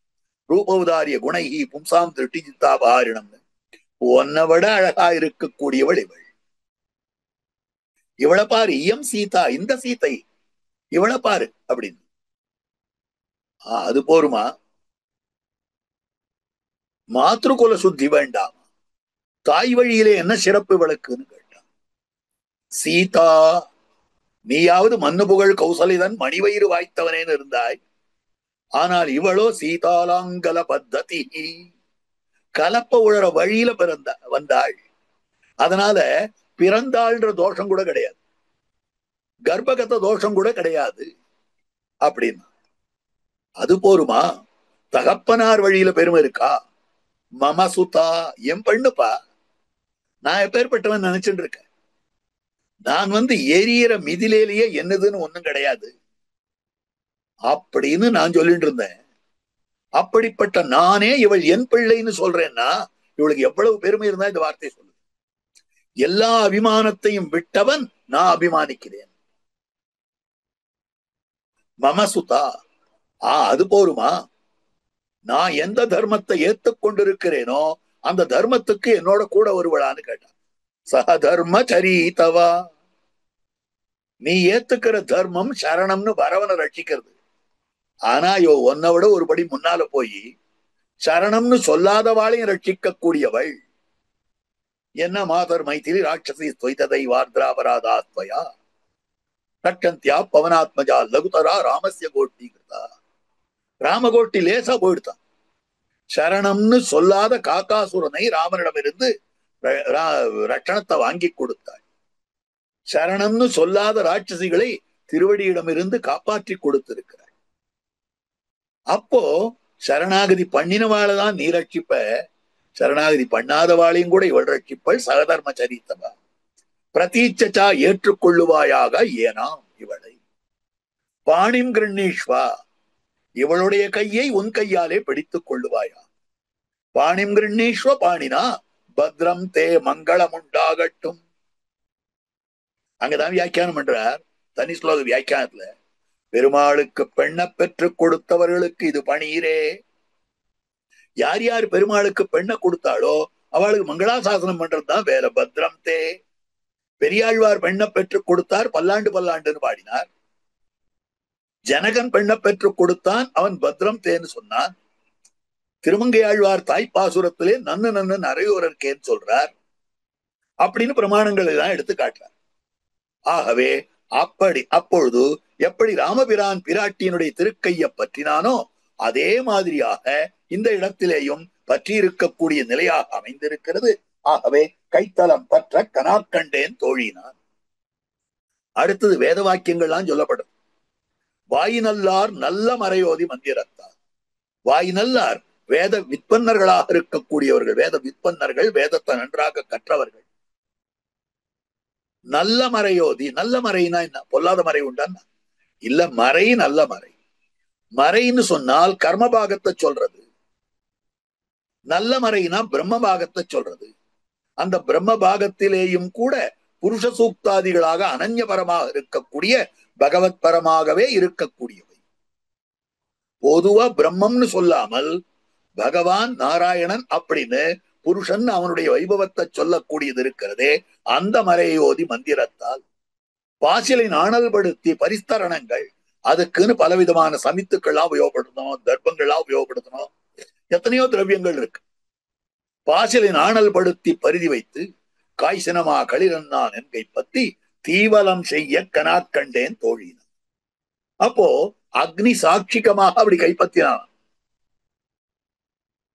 ரூபௌதாரிய குணைஹி பும்சாம் திருட்டி சித்தாபாரிணம். உன்னை விட அழகா இருக்கக்கூடியவள் இவள். இவளை பாரு, இயம் சீதா, இந்த சீத்தை இவளை பாரு அப்படின்னு. அது போருமா? மாத்ருகுல சுத்தி வேண்டாம், தாய் வழியிலே என்ன சிறப்பு விளக்குன்னு கேட்டான். சீதா, நீயாவது மண்ணு புகழ் கௌசலிதன் மணிவயிறு வாய்த்தவனேன்னு இருந்தாய். ஆனால் இவளோ சீதாலாங்கல பத்ததி, கலப்ப உழற வழியில வந்தாள். அதனால பிறந்தாள்ன்ற தோஷம் கூட கிடையாது, கர்ப்பகத்த தோஷம் கூட கிடையாது அப்படின்னு. அது போருமா? தகப்பனார் வழியில பெருமை இருக்கா? மமசுதா, என் பெண்ணுப்பா, நான் எப்பேற்பட்டவன் நினைச்சுட்டு இருக்கேன். நான் எரியிற மிதிலேயே என்னதுன்னு ஒண்ணும் கிடையாது அப்படின்னு நான் சொல்லிட்டு இருந்தேன். அப்படிப்பட்ட நானே இவள் என் பிள்ளைன்னு சொல்றேன்னா இவளுக்கு எவ்வளவு பெருமை இருந்தா இந்த வார்த்தையை சொல்லு. எல்லா அபிமானத்தையும் விட்டவன் நான் அபிமானிக்கிறேன். மமசுதா, அது போருமா? நான் எந்த தர்மத்தை ஏத்துக்கொண்டிருக்கிறேனோ அந்த தர்மத்துக்கு என்னோட கூட வருவளான்னு கேட்டான். சகதர்ம சரிதவா, நீ ஏத்துக்கிற தர்மம் சரணம்னு வரவனை ரட்சிக்கிறது. ஆனா உன்னை விட ஒரு படி முன்னால போய் சரணம்னு சொல்லாதவாளையும் ரட்சிக்க கூடியவள் என்ன? மாதர் மைத்திரி ராட்சசி ஸ்வைததை வார்திராபராதாத்வயா ரட்சந்தியா பவனாத்மஜா லகுதரா ராமஸ்ய கோட்டி கிருதா. ராமகோட்டி லேசா போயிடுத்தான். சரணம்னு சொல்லாத காக்காசுரனை ராமனிடமிருந்து ரட்சணத்தை வாங்கி கொடுத்தாள். சரணம்னு சொல்லாத ராட்சசிகளை திருவடியிடமிருந்து காப்பாற்றி கொடுத்திருக்கிறாள். அப்போ சரணாகதி பண்ணினவாளைதான் நீ ரட்சிப்ப, சரணாகதி பண்ணாதவாளையும் கூட இவள் ரட்சிப்பள். சகதர்ம சரித்தவா பிரதீட்சா, ஏற்றுக்கொள்ளுவாயாக ஏனாம் இவளை. பாணிம் கிருண்ணீஸ்வா, இவளுடைய கையை உன் கையாலே பிடித்துக் கொள்ளுவாயா. பாணிம் கிருண்ணீஸ்வ பாணினா பத்ரம் தே மங்களம் உண்டாகட்டும். அங்கதான் வியாக்கியானம் பண்றார். தனி ஸ்லோக வியாக்கியானத்துல பெருமாளுக்கு பெண்ணை பெற்று கொடுத்தவர்களுக்கு இது பணீரே. யார் யார் பெருமாளுக்கு பெண்ணை கொடுத்தாளோ அவளுக்கு மங்களாசாசனம் பண்றதுதான் வேற. பத்ரம் தே. பெரியாழ்வார் பெண்ணை பெற்று கொடுத்தார், பல்லாண்டு பல்லாண்டுன்னு பாடினார். ஜனகன் பெண்ணை பெற்று கொடுத்தான், அவன் பத்ரம் தேன்னு சொன்னான். திருமங்கையாழ்வார் தாய்ப்பாசுரத்திலே நன்னு நன்னு நரையோரர்க்கேன்னு சொல்றார். அப்படின்னு பிரமாணங்களை தான் எடுத்து காட்டுறார். ஆகவே அப்பொழுது எப்படி ராமபிரான் பிராட்டியினுடைய திருக்கையை பற்றினானோ அதே மாதிரியாக இந்த இடத்திலேயும் பற்றி இருக்கக்கூடிய நிலையாக அமைந்திருக்கிறது. ஆகவே கைத்தலம் பற்ற கனாக்கண்டேன் தோழினான். அடுத்தது வேத வாக்கியங்கள்லாம் சொல்லப்படும். வாயினல்லார் நல்ல மறையோதி மந்திரத்தார். வாயினல்லார் வேத விற்பன்னர்களாக இருக்கக்கூடியவர்கள், வேத விற்பன்னர்கள், வேதத்தை நன்றாக கற்றவர்கள். நல்ல மறையோதி. நல்ல மறைனா என்ன? பொல்லாத மறை உண்டான்னா இல்ல, மறை நல்ல மறை. மறைன்னு சொன்னால் கர்ம பாகத்தை சொல்றது. நல்ல மறைனா பிரம்ம பாகத்தை சொல்றது. அந்த பிரம்ம பாகத்திலேயும் கூட புருஷ சூக்தாதிகளாக அனன்யபரமாக இருக்கக்கூடிய பகவத் பரமாகவே இருக்கக்கூடியவை. பொதுவா பிரம்மம்னு சொல்லாமல் பகவான் நாராயணன் அப்படின்னு புருஷன் அவனுடைய வைபவத்தை சொல்லக்கூடியது இருக்கிறதே, அந்த மறையோதி மந்திரத்தால் பாசிலை நாணல்படுத்தி பரிஸ்தரணங்கள், அதுக்குன்னு பலவிதமான சமித்துக்கள்லாம் உபயோகப்படுத்தணும், தர்ப்பங்கள்லாம் உபயோகப்படுத்தணும், எத்தனையோ திரவியங்கள் இருக்கு. பாசிலை நாணல்படுத்தி பருதி வைத்து காய்சினமா களிரன்னான் என்கை பத்தி தீவலம் செய்ய கனாக்கண்டேன் தோழினான். அப்போ அக்னி சாட்சிகமாக அப்படி கைப்பற்றினான்.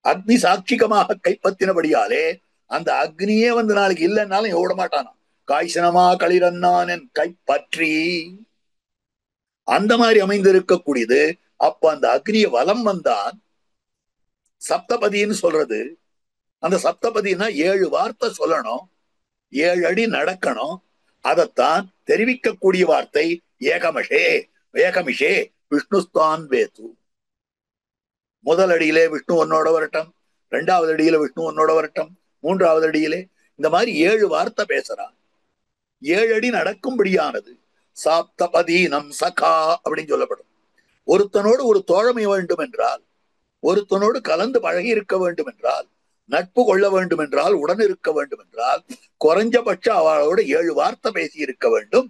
அக்னி சாட்சிகமாக கைப்பற்றினபடியாலே அந்த அக்னியே வந்து நாளைக்கு இல்லைன்னாலும் ஓட மாட்டானா. காய்சனமா களிரன்னான் என் கைப்பற்றி அந்த மாதிரி அமைந்திருக்கக்கூடியது. அப்ப அந்த அக்னிய வலம் வந்தான். சப்தபதின்னு சொல்றது. அந்த சப்தபதினா 7 வார்த்தை சொல்லணும், 7 அடி நடக்கணும். அதைத்தான் தெரிவிக்கக்கூடிய வார்த்தை ஏகமஷே. ஏகமிஷே விஷ்ணுஸ்தான் வேது. முதல் அடியிலே விஷ்ணு உன்னோட வரட்டும், 2வது அடியில விஷ்ணு உன்னோட வரட்டும், 3வது அடியிலே இந்த மாதிரி 7 வார்த்தை பேசுறான். 7 அடி நடக்கும்படியானது. சாப்தபதீனம் சகா அப்படின்னு சொல்லப்படும். ஒருத்தனோடு ஒரு தோழமை வேண்டும் என்றால், ஒருத்தனோடு கலந்து பழகி இருக்க வேண்டும் என்றால், நட்பு கொள்ள வேண்டும் என்றால், உடன் இருக்க வேண்டும் என்றால், குறைஞ்சபட்ச அவளோட 7 வார்த்தை பேசி இருக்க வேண்டும்.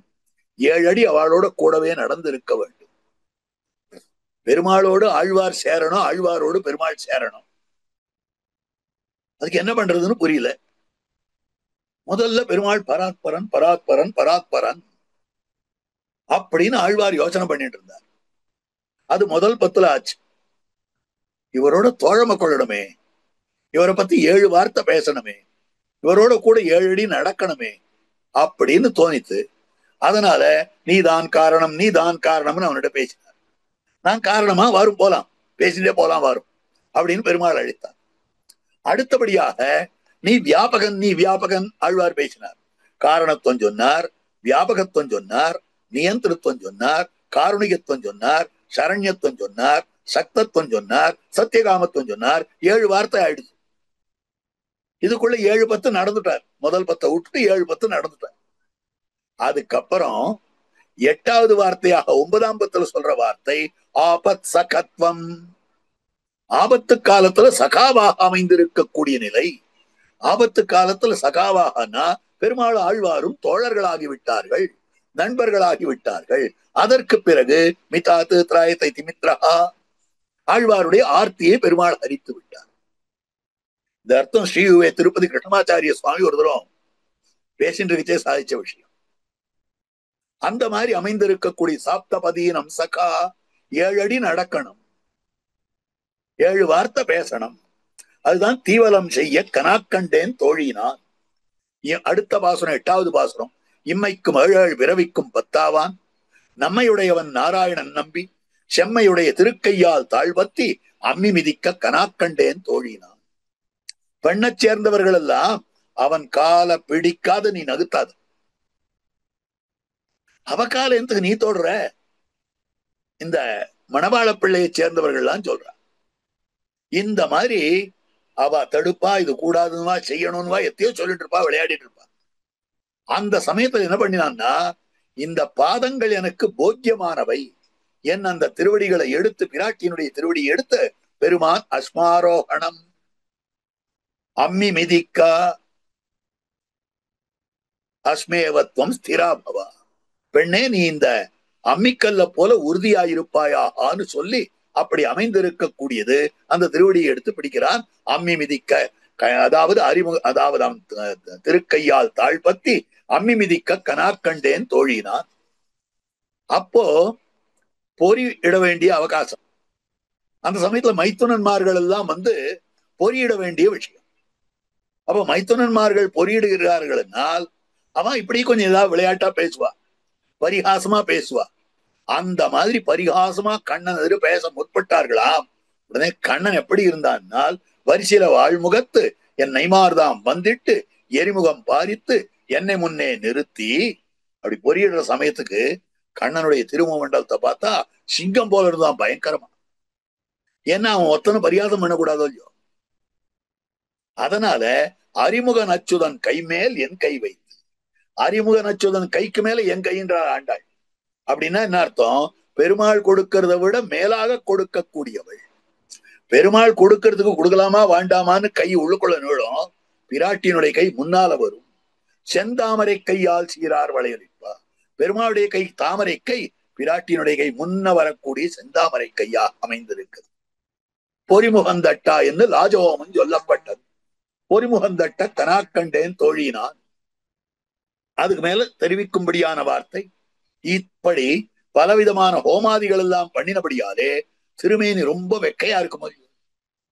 7 அடி அவளோட கூடவே நடந்து இருக்க வேண்டும். பெருமாளோடு ஆழ்வார் சேரணும், ஆழ்வாரோடு பெருமாள் சேரணும். அதுக்கு என்ன பண்றதுன்னு புரியல. முதல்ல பெருமாள் பராத்பரன் பராத்பரன் பராத்பரன் அப்படின்னு ஆழ்வார் யோசனை பண்ணிட்டு இருந்தார். அது முதல் 10ல ஆச்சு. இவரோட தோழமை கொள்ளணுமே, இவரை பத்தி 7 வார்த்தை பேசணுமே, இவரோட கூட 7 அடி நடக்கணுமே அப்படின்னு தோணித்து. அதனால நீதான் காரணம், நீதான் காரணம்னு அவனிட பேசினார். நான் காரணமா வரும், போலாம், பேசிட்டே போலாம் வரும் அப்படின்னு பெருமாள் அழைத்தார். அடுத்தபடியாக நீ வியாபகன், நீ வியாபகன் ஆழ்வார் பேசினார். காரணத்துவம் சொன்னார், வியாபகத்துவம் சொன்னார், நியந்திரத்துவம் சொன்னார், காருணிகத்துவம் சொன்னார், சரண்யத்துவம் சொன்னார், சக்தத்துவம் சொன்னார், சத்தியகாமத்துவம் சொன்னார். 7 வார்த்தை ஆயிடுச்சு. இதுக்குள்ள 7-10 நடந்துட்டார். முதல் 10 விட்டுட்டு 7-10 நடந்துட்டார். அதுக்கப்புறம் 8வது வார்த்தையாக 9ஆம் பத்துல சொல்ற வார்த்தை ஆபத் சகத்வம். ஆபத்து காலத்துல சகாவாக அமைந்திருக்கக்கூடிய நிலை. ஆபத்து காலத்துல சகாவாகனா பெருமாள் ஆழ்வாரும் தோழர்களாகி விட்டார்கள், நண்பர்களாகி விட்டார்கள். அதற்கு பிறகு மிதாத்து திராயத்தை திமித்ரஹா, ஆழ்வாருடைய ஆர்த்தியை பெருமாள் ஹரித்து விட்டார். இந்த அர்த்தம் ஸ்ரீ திருப்பதி கிருஷ்ணமாச்சாரிய சுவாமி ஒரு தரம் பேசின்றிருக்கே சாதிச்ச விஷயம். அந்த மாதிரி அமைந்திருக்கக்கூடிய சாப்தபதீனம் சகா, 7 அடி நடக்கணும், 7 வார்த்தை பேசணும். அதுதான் தீவலம் செய்ய கனாக்கண்டேன் தோழினான். அடுத்த பாசுரம் 8வது பாசுரம். இம்மைக்கும் 7 பிறவிக்கும் 10ஆவான் நம்மையுடையவன் நாராயணன் நம்பி செம்மையுடைய திருக்கையால் தாழ்வத்தி அம்மி மிதிக்க கனாக்கண்டேன் தோழினான். பெண்ணை சேர்ந்தவர்கள் எல்லாம் அவன் கால பிடிக்காத நீ நகுத்தாது. அவ கால எந்த நீ தோடுற? இந்த மணவாள பிள்ளையை சேர்ந்தவர்கள் எல்லாம் சொல்ற. இந்த மாதிரி அவ தடுப்பா, இது கூடாதுன்னுவா, செய்யணும்னுவா, எத்தையோ சொல்லிட்டு இருப்பா, விளையாடிட்டு இருப்பா. அந்த சமயத்துல என்ன பண்ணினான்னா, இந்த பாதங்கள் எனக்கு போக்கியமானவை என் அந்த திருவடிகளை எடுத்து, பிராட்டியினுடைய திருவடியை எடுத்து பெருமான் அஸ்மாரோகணம் அம்மி மிதிக்கா அஸ்மேவத்வம் ஸ்திராபவா, பெண்ணே நீ இந்த அம்மிக்கல்ல போல உறுதியாயிருப்பாயான்னு சொல்லி அப்படி அமைந்திருக்கக்கூடியது அந்த திருவடியை எடுத்து பிடிக்கிறான். அம்மி மிதிக்க, அதாவது அறிமுக, அதாவது திருக்கையால் தாழ்பத்தி அம்மி மிதிக்க கனாக்கண்டேன் தோழினான். அப்போ பொறி இட வேண்டிய அவகாசம். அந்த சமயத்துல மைத்துனன்மார்கள் எல்லாம் வந்து பொறியிட வேண்டிய விஷயம். அப்ப மைத்துனன்மார்கள் பொறியிடுகிறார்கள் என்னால் அவன் இப்படி கொஞ்சம் ஏதாவது விளையாட்டா பேசுவா, பரிகாசமா பேசுவா. அந்த மாதிரி பரிகாசமா கண்ணன் எதிர பேச முற்பட்டார்களாம். உடனே கண்ணன் எப்படி இருந்தான்னால், வரிசில வாழ்முகத்து என் நைமார்தாம் வந்திட்டு எரிமுகம் பாரித்து என்னை முன்னே நிறுத்தி, அப்படி பொறியிடுற சமயத்துக்கு கண்ணனுடைய திருமண்டலத்தை பார்த்தா சிங்கம் போல இருந்தான், பயங்கரமா. ஏன்னா அவன் ஒத்தனும் பரிகாசம் பண்ணக்கூடாதோ இல்லையோ. அதனால அறிமுகன் அச்சுதன் கை மேல் என் கை வைத்து, அறிமுகன் அச்சுதன் கைக்கு மேல என் கைன்றார் ஆண்டாள். அப்படின்னா என்ன அர்த்தம்? பெருமாள் கொடுக்கறத விட மேலாக கொடுக்கக்கூடியவள். பெருமாள் கொடுக்கறதுக்கு கொடுக்கலாமா வேண்டாமான்னு கை உள்ளுக்குள்ள நீளும், பிராட்டியினுடைய கை முன்னால வரும். செந்தாமரை கையால் சீரார் வளையலிப்பா, பெருமாளுடைய கை தாமரை கை, பிராட்டியினுடைய கை முன்ன வரக்கூடிய செந்தாமரை கையா அமைந்திருக்கிறது. பொறிமுகந்தட்டா என்று லாஜோமன் சொல்லப்பட்டது. பொறிமுகந்தட்ட கனாக்கண்டேன் தோழினான். அதுக்கு மேல தெரிவிக்கும்படியான வார்த்தை. இப்படி பலவிதமான ஹோமாதிகள் எல்லாம் பண்ணினபடியாலே திருமேனி ரொம்ப வெக்கையா இருக்குமோ,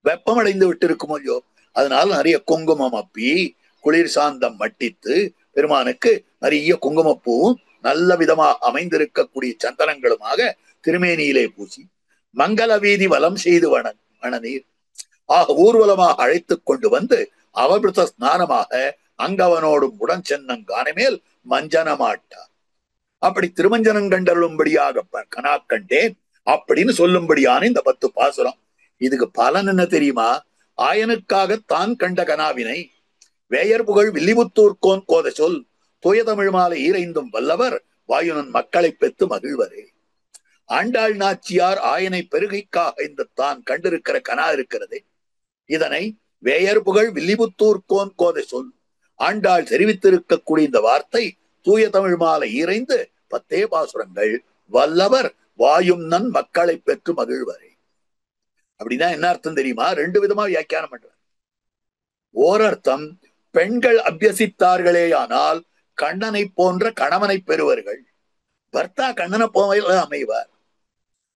வெப்பம் அடைந்து விட்டு இருக்குமோ. அதனால நிறைய குங்குமம் அப்பி குளிர் சாந்தம் மட்டித்து பெருமானுக்கு நிறைய குங்குமப்பூவும் நல்ல விதமாக அமைந்திருக்கக்கூடிய சந்தனங்களுமாக திருமேனியிலே பூசி மங்கள வீதி வலம் செய்து வனநீர் ஆக ஊர்வலமாக அழைத்து கொண்டு வந்து அவபிருத்த ஸ்நானமாக அங்கவனோடும் உடன் சென்னங்கான மேல் மஞ்சனமாட்டார். அப்படி திருமஞ்சனம் கண்டருளும்படியாக கனாக்கண்டேன் அப்படின்னு சொல்லும்படியான இந்த 10 பாசுரம். இதுக்கு பலன் என்ன தெரியுமா? ஆயனுக்காக தான் கண்ட கனாவினை வேயர் புகழ் வில்லிபுத்தூர்கோன் கோத சொல் தூய தமிழ் மாலை ஈரைந்தும் வல்லவர் வாயுனன் மக்களை பெற்று மகிழ்வரே. ஆண்டாள் நாச்சியார் ஆயனை பெருகைக்காக இந்த தான் கண்டிருக்கிற கனா இருக்கிறதே, இதனை வேயர் புகழ் வில்லிபுத்தூர்கோன் கோத சொல் ஆண்டாள் தெரிவித்திருக்கக்கூடிய இந்த வார்த்தை தூய தமிழ் மாலை ஈரைந்து 10 பாசுரங்கள் வல்லவர் வாயும் நன் மக்களை பெற்று மகிழ்வரே. அப்படின்னா என்ன அர்த்தம் தெரியுமா? 2 விதமா வியாக்கியானம் பண்றார். ஓரர்த்தம், பெண்கள் அபியசித்தார்களேயானால் கண்ணனை போன்ற கணவனை பெறுவர்கள், பர்த்தா கண்ணனை போல அமைவார்.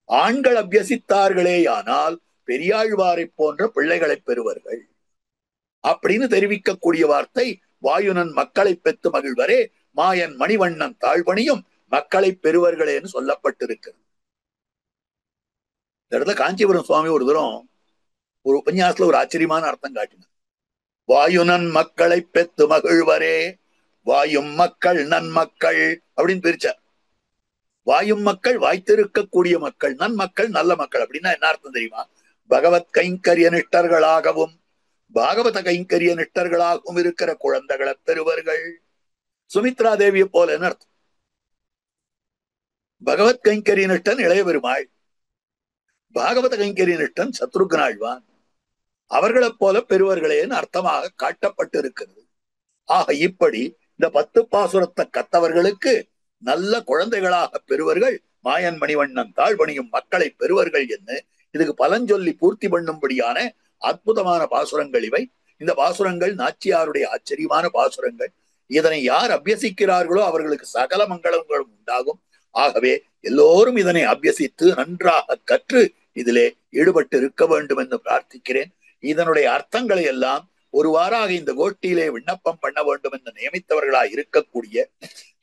ஆண்கள் அபியசித்தார்களேயானால் பெரியாழ்வாரை போன்ற பிள்ளைகளை பெறுவர்கள் அப்படின்னு தெரிவிக்கக்கூடிய வார்த்தை வாயுனன் மக்களை பெற்று மகிழ்வரே, மாயன் மணிவண்ணன் தாழ்வணியும் மக்களை பெறுவர்களேன்னு சொல்லப்பட்டிருக்கிறது. இந்த இடத்துல காஞ்சிபுரம் சுவாமி ஒரு தூரம் ஒரு உபன்யாசத்துல ஒரு ஆச்சரியமான அர்த்தம் காட்டினார். வாயுனன் மக்களை பெத்து மகிழ்வரே, வாயும் மக்கள் நன்மக்கள் அப்படின்னு பிரிச்சார். வாயும் மக்கள் வாய்த்திருக்கக்கூடிய மக்கள், நன்மக்கள் நல்ல மக்கள். அப்படின்னா என்ன அர்த்தம் தெரியுமா? பகவத் கைங்கரிய நிஷ்டர்களாகவும் பாகவத கைங்கரிய நிஷ்டர்களாகவும் இருக்கிற குழந்தைகளை பெறுவர்கள். சுமித்ரா தேவியை போல என்ன அர்த்தம்? பகவத் கைங்கரிய நிஷ்டன் இளைய பெருமாள், பாகவத கைங்கரிய நிஷ்டன் சத்ருக்னாழ்வான், அவர்களைப் போல பெறுவர்களேன்னு அர்த்தமாக காட்டப்பட்டிருக்கிறது. ஆக இப்படி இந்த 10 பாசுரத்தை கத்தவர்களுக்கு நல்ல குழந்தைகளாக பெறுவர்கள் மாயன் மணிவண்ணன் தாழ்வணியும் மக்களை பெறுவர்கள் என்று இதுக்கு பலஞ்சொல்லி பூர்த்தி பண்ணும்படியான அற்புதமான பாசுரங்கள் இவை. இந்த பாசுரங்கள் நாச்சியாருடைய ஆச்சரியமான பாசுரங்கள். இதனை யார் அபியசிக்கிறார்களோ அவர்களுக்கு சகல மங்களங்களும் உண்டாகும். ஆகவே எல்லோரும் இதனை அபியசித்து நன்றாக கற்று இதிலே ஈடுபட்டு இருக்க வேண்டும் என்று பிரார்த்திக்கிறேன். இதனுடைய அர்த்தங்களை எல்லாம் ஒருவாறாக இந்த கோஷ்டியிலே விண்ணப்பம் பண்ண வேண்டும் என்று நியமித்தவர்களாய் இருக்கக்கூடிய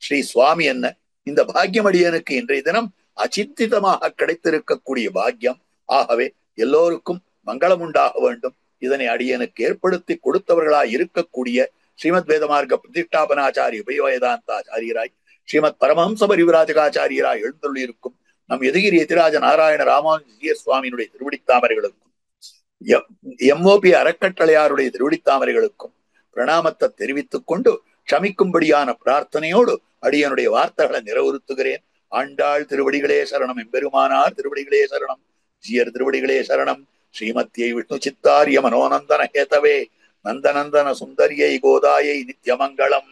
ஸ்ரீ சுவாமி என்ன இந்த பாக்கியமடியனுக்கு இன்றைய தினம் அச்சித்திதமாக கிடைத்திருக்கக்கூடிய பாக்கியம். ஆகவே எல்லோருக்கும் மங்களம் உண்டாக வேண்டும். இதனை அடியனுக்கு ஏற்படுத்தி கொடுத்தவர்களாய் இருக்கக்கூடிய ஸ்ரீமத் வேதமார்க்க பிரதிஷ்டாபனாச்சாரிய உபயவேதாந்தாச்சாரியராய் ஸ்ரீமத் பரமஹம்ச பரிவிராஜகாச்சாரியராய் எழுந்துள்ளிருக்கும் நம் எதிகிரி எதிராஜ நாராயண ராமானுஜ சுவாமியினுடைய திருவடித்தாமரைகளுக்கும் எம்ஓபி அறக்கட்டளையாருடைய திருவடித்தாமரைகளுக்கும் பிரணாமத்தை தெரிவித்துக் கொண்டு க்ஷமிக்கும்படியான பிரார்த்தனையோடு அடியனுடைய வார்த்தைகளை நிறைவுறுத்துகிறேன். ஆண்டாள் திருவடிகளே சரணம், எம்பெருமானார் திருவடிகளே சரணம், ஜீயர் திருவடிகளே சரணம். ஸ்ரீமத்தியை விஷ்ணு சித்தாரிய மனோநந்தன ஹேதவே நந்தநந்தன சுந்தரியை கோதாயை நித்யமங்கலம்.